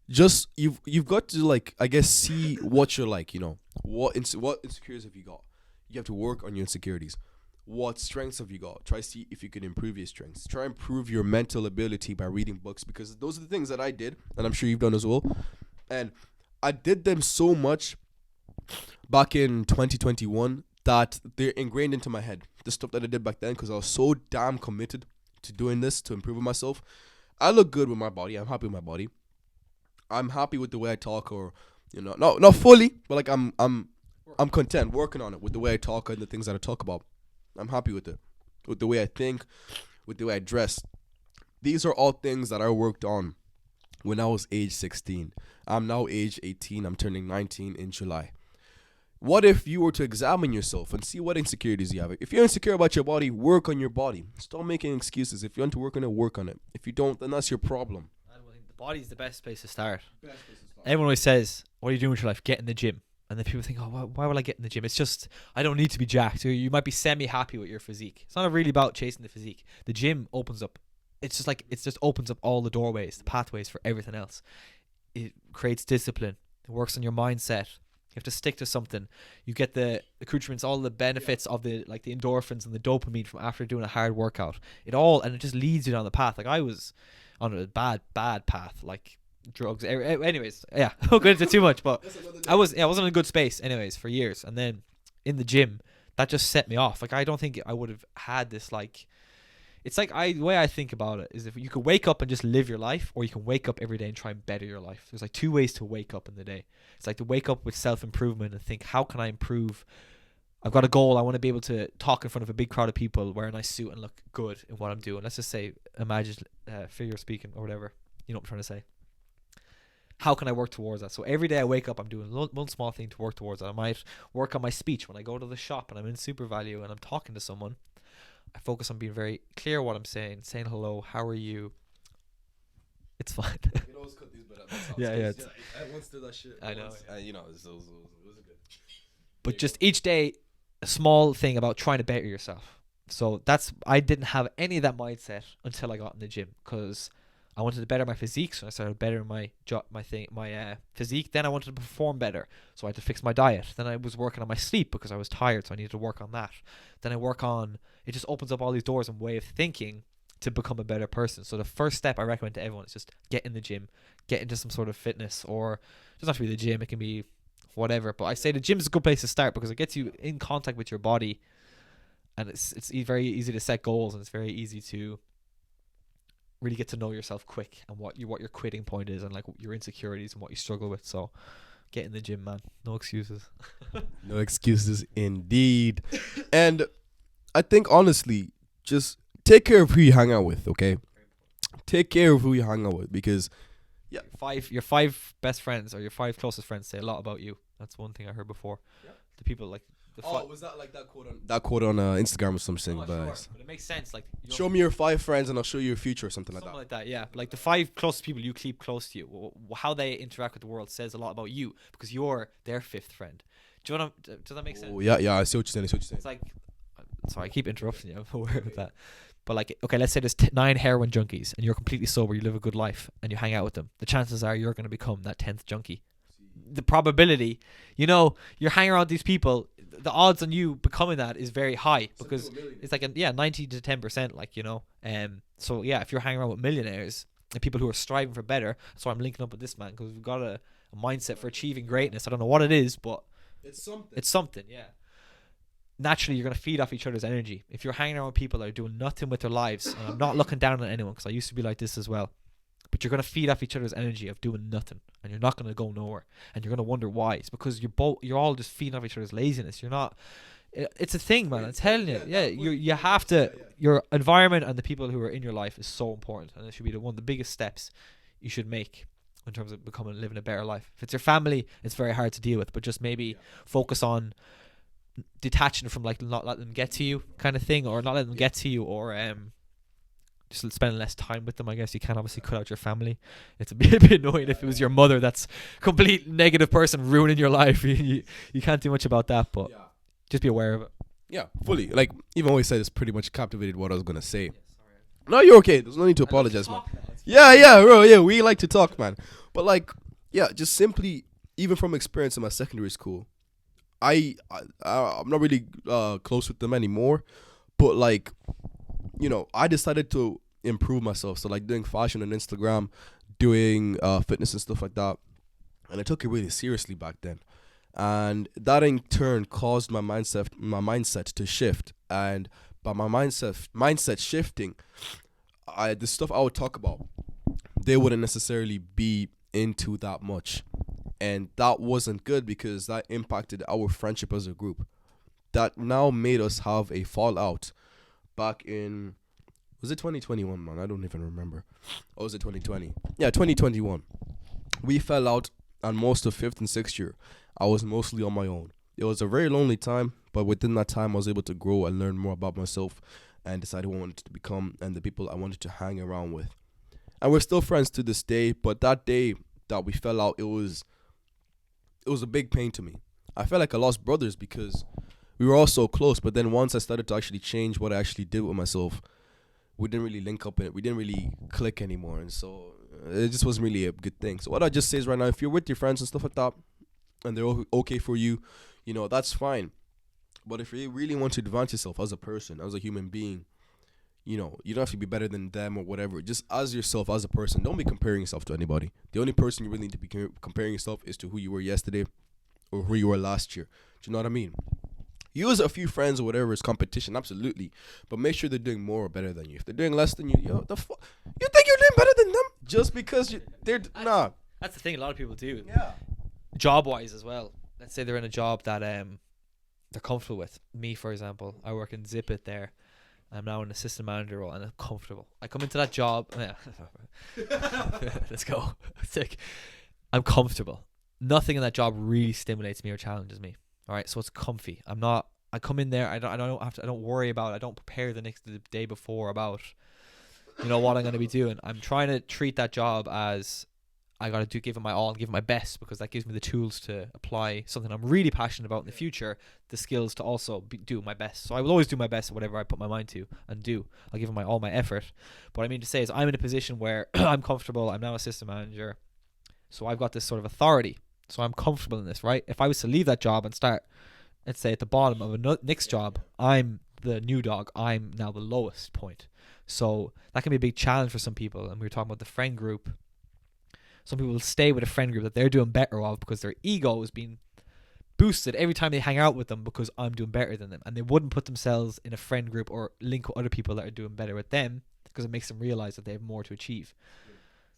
Just you've got to, like, I guess, see what you're like, you know. What insecurities have you got? You have to work on your insecurities. What strengths have you got? Try to see if you can improve your strengths. Try and improve your mental ability by reading books, because those are the things that I did, and I'm sure you've done as well. And I did them so much back in 2021 that they're ingrained into my head. The stuff that I did back then, because I was so damn committed to doing this, to improving myself. I look good with my body. I'm happy with my body. I'm happy with the way I talk, or, you know, not fully, but like I'm content working on it with the way I talk and the things that I talk about. I'm happy with it, with the way I think, with the way I dress. These are all things that I worked on when I was age 16. I'm now age 18. I'm turning 19 in July. What if you were to examine yourself and see what insecurities you have? If you're insecure about your body, work on your body. Stop making excuses. If you want to work on it, work on it. If you don't, then that's your problem. Body's the best place to start. Everyone always says, what are you doing with your life? Get in the gym. And then people think, oh, why will I get in the gym? It's just, I don't need to be jacked. Or you might be semi-happy with your physique. It's not really about chasing the physique. The gym opens up. It just opens up all the doorways, the pathways for everything else. It creates discipline. It works on your mindset. You have to stick to something. You get the accoutrements, all the benefits of the like the endorphins and the dopamine from after doing a hard workout. And it just leads you down the path. Like I was on a bad path, like drugs. Anyways, yeah, I won't go into too much, but I wasn't in a good space anyways for years. And then in the gym, that just set me off. Like I don't think I would have had this like. It's like the way I think about it is if you could wake up and just live your life, or you can wake up every day and try and better your life. There's like two ways to wake up in the day. It's like to wake up with self-improvement and think, how can I improve? I've got a goal. I want to be able to talk in front of a big crowd of people, wear a nice suit and look good in what I'm doing. Let's just say, imagine figure speaking or whatever. You know what I'm trying to say. How can I work towards that? So every day I wake up, I'm doing one small thing to work towards that. I might work on my speech when I go to the shop and I'm in SuperValue and I'm talking to someone. I focus on being very clear what I'm saying hello, how are you? It's fine. You can always cut these, but yeah. I once did that shit. I know. You know, it was a good. But just each day, a small thing about trying to better yourself. So I didn't have any of that mindset until I got in the gym, because I wanted to better my physique, so I started bettering my physique. Then I wanted to perform better, so I had to fix my diet. Then I was working on my sleep because I was tired, so I needed to work on that. Then it just opens up all these doors and way of thinking to become a better person. So the first step I recommend to everyone is just get in the gym, get into some sort of fitness, or it doesn't have to be the gym, it can be whatever. But I say the gym is a good place to start because it gets you in contact with your body, and it's very easy to set goals, and it's very easy to really get to know yourself quick and what your quitting point is, and like your insecurities and what you struggle with. So get in the gym, man. No excuses. No excuses indeed. And I think honestly, just take care of who you hang out with, okay? Take care of who you hang out with, because your five best friends or your five closest friends say a lot about you. That's one thing I heard before. Yeah. The people like was that like that quote on Instagram or something? Sure. But it makes sense. Like, show me your 5 friends and I'll show you your future or something like that. Something like that, yeah. Like the 5 closest people you keep close to you, how they interact with the world says a lot about you, because you're their 5th friend. Do you want to? Does that make sense? Oh yeah, I see what you're saying. It's like, sorry, I keep interrupting you. I'm aware of that. But like, okay, let's say there's 9 heroin junkies and you're completely sober, you live a good life, and you hang out with them. The chances are you're going to become that 10th junkie. The probability, you're hanging around these people, the odds on you becoming that is very high, because it's like 90 to 10%, like, so yeah, if you're hanging around with millionaires and people who are striving for better, that's why I'm linking up with this man, because we've got a mindset for achieving greatness. I don't know what it is, but it's something, yeah. Naturally, you're going to feed off each other's energy. If you're hanging around with people that are doing nothing with their lives, and I'm not looking down on anyone, because I used to be like this as well, but you're going to feed off each other's energy of doing nothing, and you're not going to go nowhere, and you're going to wonder why. It's because you're all just feeding off each other's laziness. You're not. It's a thing, man. I'm telling you. Yeah, you have to. Your environment and the people who are in your life is so important, and it should be one of the biggest steps you should make in terms of living a better life. If it's your family, it's very hard to deal with, but just maybe focus on detaching from, like, not letting them get to you kind of thing, or not letting them get to you, or just spending less time with them. I guess you can't obviously cut out your family. It's a bit annoying if it was your mother that's complete negative person ruining your life. You can't do much about that, but just be aware of it. Yeah, fully. Like, even always said, it's pretty much captivated what I was gonna say. No, you're okay. There's no need to apologize, man. Yeah, bro. Yeah, we like to talk, man. But like, yeah, just simply, even from experience in my secondary school, I'm not really close with them anymore. But like, I decided to improve myself. So like doing fashion on Instagram, doing fitness and stuff like that. And I took it really seriously back then. And that in turn caused my mindset to shift. And by my mindset shifting, the stuff I would talk about, they wouldn't necessarily be into that much. And that wasn't good, because that impacted our friendship as a group. That now made us have a fallout back in, was it 2021, man? I don't even remember. Or was it 2020? Yeah, 2021. We fell out, and most of 5th and 6th year, I was mostly on my own. It was a very lonely time, but within that time, I was able to grow and learn more about myself and decide who I wanted to become and the people I wanted to hang around with. And we're still friends to this day, but that day that we fell out, it was a big pain to me. I felt like I lost brothers, because we were all so close, but then once I started to actually change what I actually did with myself, we didn't really link up in it. We didn't really click anymore, and so it just wasn't really a good thing. So what I just say is right now, if you're with your friends and stuff like that, and they're okay for you, that's fine. But if you really want to advance yourself as a person, as a human being, you don't have to be better than them or whatever. Just as yourself, as a person. Don't be comparing yourself to anybody. The only person you really need to be comparing yourself is to who you were yesterday or who you were last year. Do you know what I mean? Use a few friends or whatever as competition, absolutely. But make sure they're doing more or better than you. If they're doing less than you, you think you're doing better than them just because they're nah. That's the thing a lot of people do. Yeah. Job-wise as well. Let's say they're in a job that they're comfortable with. Me, for example, I work in Zip-It there. I'm now an assistant manager role and I'm comfortable. I come into that job. Let's go. I'm comfortable. Nothing in that job really stimulates me or challenges me. All right, so it's comfy. I come in there. I don't worry about. I don't prepare the day before about, what I'm going to be doing. I'm trying to treat that job as I got to give it my all and give it my best, because that gives me the tools to apply something I'm really passionate about in the future. The skills to also do my best. So I will always do my best at whatever I put my mind to and do. I'll give it all my effort. But what I mean to say is I'm in a position where I'm comfortable. I'm now assistant manager, so I've got this sort of authority. So I'm comfortable in this, right? If I was to leave that job and start, let's say, at the bottom of a next job, I'm the new dog. I'm now the lowest point. So that can be a big challenge for some people. And we were talking about the friend group. Some people will stay with a friend group that they're doing better of because their ego is being boosted every time they hang out with them because I'm doing better than them. And they wouldn't put themselves in a friend group or link with other people that are doing better with them because it makes them realize that they have more to achieve.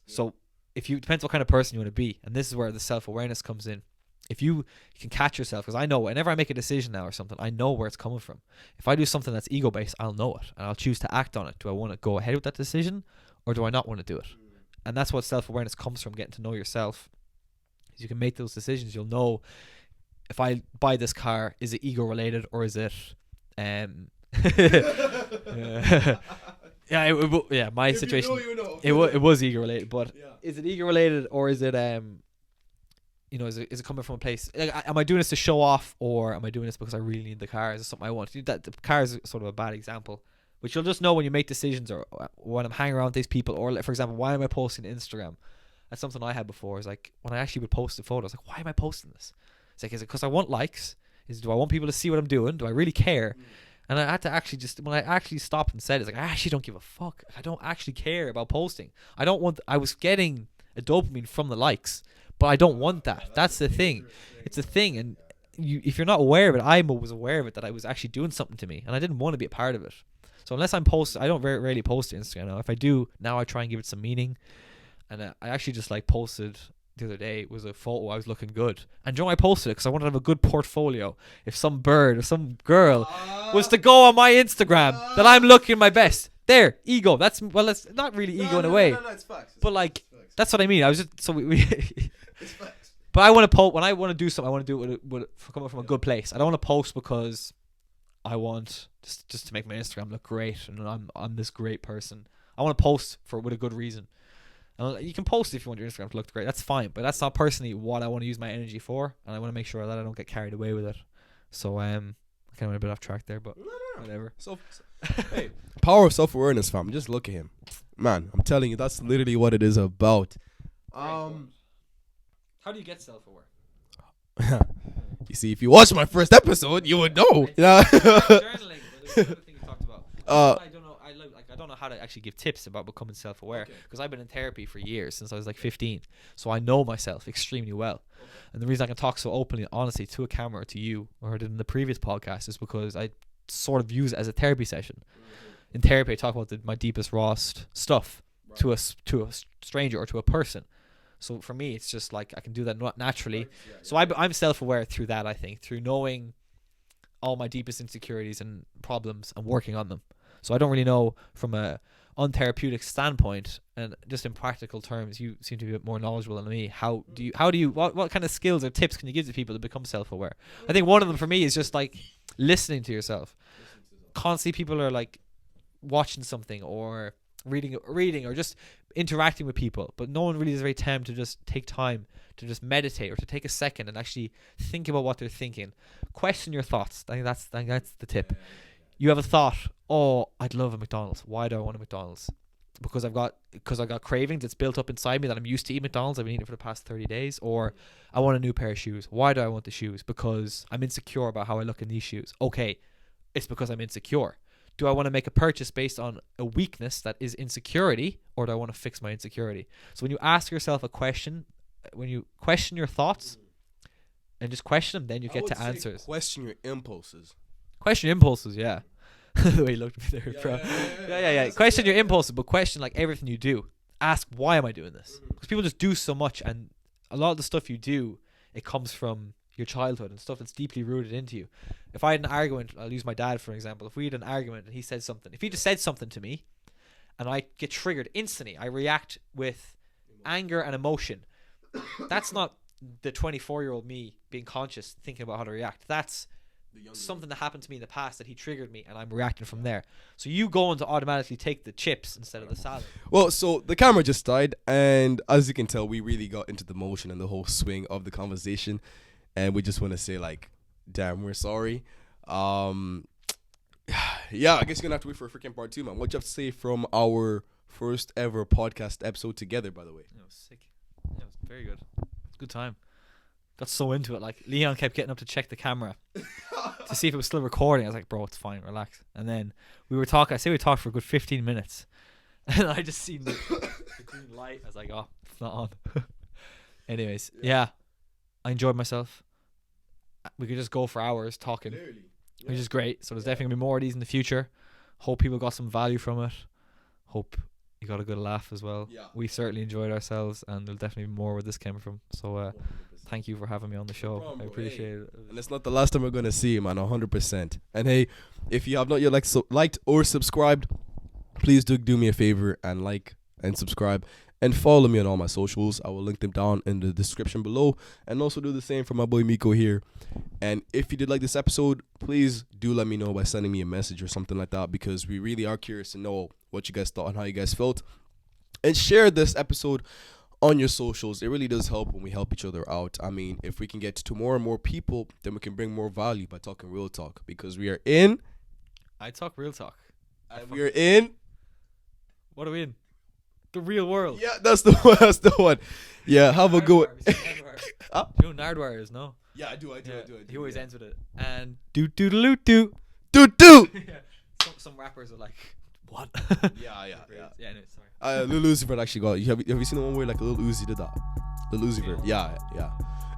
So depends what kind of person you want to be, and this is where the self-awareness comes in. If you can catch yourself, because I know whenever I make a decision now or something, I know where it's coming from. If I do something that's ego-based, I'll know it and I'll choose to act on it. Do I want to go ahead with that decision or do I not want to do it? And that's what self-awareness comes from, getting to know yourself. Because you can make those decisions. You'll know, if I buy this car, is it ego-related or is it my if situation. It was ego related, but is it ego related or is it is it coming from a place? Like, am I doing this to show off or am I doing this because I really need the car? Is it something I want? That the car is sort of a bad example, which you'll just know when you make decisions or when I'm hanging around with these people. Or for example, why am I posting Instagram? That's something I had before. Is like when I actually would post a photo, I was like, why am I posting this? It's like, is it because I want likes? Do I want people to see what I'm doing? Do I really care? And I had to actually when I actually stopped and said it, it's like, I actually don't give a fuck. I don't actually care about posting. I was getting a dopamine from the likes, but I don't want that. That's the thing. It's a thing. And if you're not aware of it, I was aware of it, that I was actually doing something to me and I didn't want to be a part of it. So unless I'm posting, I don't rarely post to Instagram now. If I do, now I try and give it some meaning. And I actually just posted the other day, it was a photo, I was looking good, and I posted it because I wanted to have a good portfolio. If some bird or some girl was to go on my Instagram, that I'm looking my best. There, ego. It's not really ego in a way. No, it's facts. But it's facts. That's what I mean. I was just so we it's facts. But I want to post when I want to do something. I want to do it with coming from a good place. I don't want to post because I want just to make my Instagram look great and I'm this great person. I want to post with a good reason. You can post if you want your Instagram to look great. That's fine, but that's not personally what I want to use my energy for, and I want to make sure that I don't get carried away with it. So I kind of went a bit off track there, but whatever. Hey, power of self-awareness, fam. Just look at him, man. I'm telling you, that's literally what it is about. How do you get self-aware? You see, if you watched my first episode, you would know. Journaling. That's the thing you talked about. I don't know how to actually give tips about becoming self-aware, because I've been in therapy for years, since I was 15, so I know myself extremely well. And the reason I can talk so openly and honestly to a camera, to you, or I did in the previous podcast, is because I sort of use it as a therapy session. In therapy, I talk about my deepest, rawest stuff to a stranger or to a person. So for me, it's just I can do that naturally. So I'm self-aware through that, I think, through knowing all my deepest insecurities and problems and working on them. So I don't really know from a untherapeutic standpoint, and just in practical terms, you seem to be a bit more knowledgeable than me. What kind of skills or tips can you give to people to become self-aware? I think one of them for me is just listening to yourself. Constantly people are watching something or reading or just interacting with people, but no one really is very tempted to just take time to just meditate or to take a second and actually think about what they're thinking. Question your thoughts. I think that's the tip. You have a thought, oh, I'd love a McDonald's. Why do I want a McDonald's? because I got cravings. It's built up inside me that I'm used to eating McDonald's. I've been eating it for the past 30 days. Or I want a new pair of shoes. Why do I want the shoes? Because I'm insecure about how I look in these shoes. Okay, it's because I'm insecure. Do I want to make a purchase based on a weakness that is insecurity, or do I want to fix my insecurity? So when you ask yourself a question, when you question your thoughts and just question them, then you get to answers. Question your impulses. Question impulses, yeah. The way you looked at me there, bro. Yeah. Question your impulses, but question like everything you do. Ask, why am I doing this? Because people just do so much, and a lot of the stuff you do, it comes from your childhood and stuff that's deeply rooted into you. If I had an argument, I'll use my dad for example. If we had an argument and he said something, if he just said something to me and I get triggered instantly, I react with anger and emotion. That's not the 24-year-old me being conscious thinking about how to react. That's something that happened to me in the past that he triggered me, and I'm reacting from there. So you going to automatically take the chips instead of the salad. Well, so the camera just died, and as you can tell, we really got into the motion and the whole swing of the conversation, and we just want to say like, damn, we're sorry. Yeah, I guess you're gonna have to wait for a freaking part 2, man. What you have to say from our first ever podcast episode together, by the way? It was sick. Yeah, it was very good. It was a good time. Got so into it. Like, Leon kept getting up to check the camera to see if it was still recording. I was like, bro, it's fine, relax. And then we were talking. I say we talked for a good 15 minutes. And I just seen the green light. I was like, oh, it's not on. Anyways, yeah. I enjoyed myself. We could just go for hours talking, which is great. So there's definitely going to be more of these in the future. Hope people got some value from it. Hope you got a good laugh as well. Yeah. We certainly enjoyed ourselves, and there'll definitely be more where this came from. So, thank you for having me on the show. No problem, I appreciate it. And it's not the last time we're going to see you, man, 100%. And hey, if you have not yet liked or subscribed, please do me a favor and like and subscribe and follow me on all my socials. I will link them down in the description below, and also do the same for my boy Miko here. And if you did like this episode, please do let me know by sending me a message or something like that, because we really are curious to know what you guys thought and how you guys felt. And share this episode on your socials. It really does help when we help each other out. I mean, if we can get to more and more people, then we can bring more value by talking real talk, because we are in I talk real talk. And we are in what are we in? The real world. Yeah, that's the one. Yeah, have a good one. You know Nardwire is, no? Yeah, I do. He always ends with it. And do do do do do. Some rappers are like, what? Yeah. Anyway, sorry. Lil Uzi Vert actually got it. Have you seen the one where like Lil Uzi did that? Lil Uzi Vert. Yeah.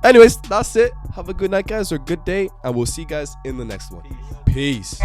Anyways, that's it. Have a good night, guys, or good day, and we'll see you guys in the next one. Peace.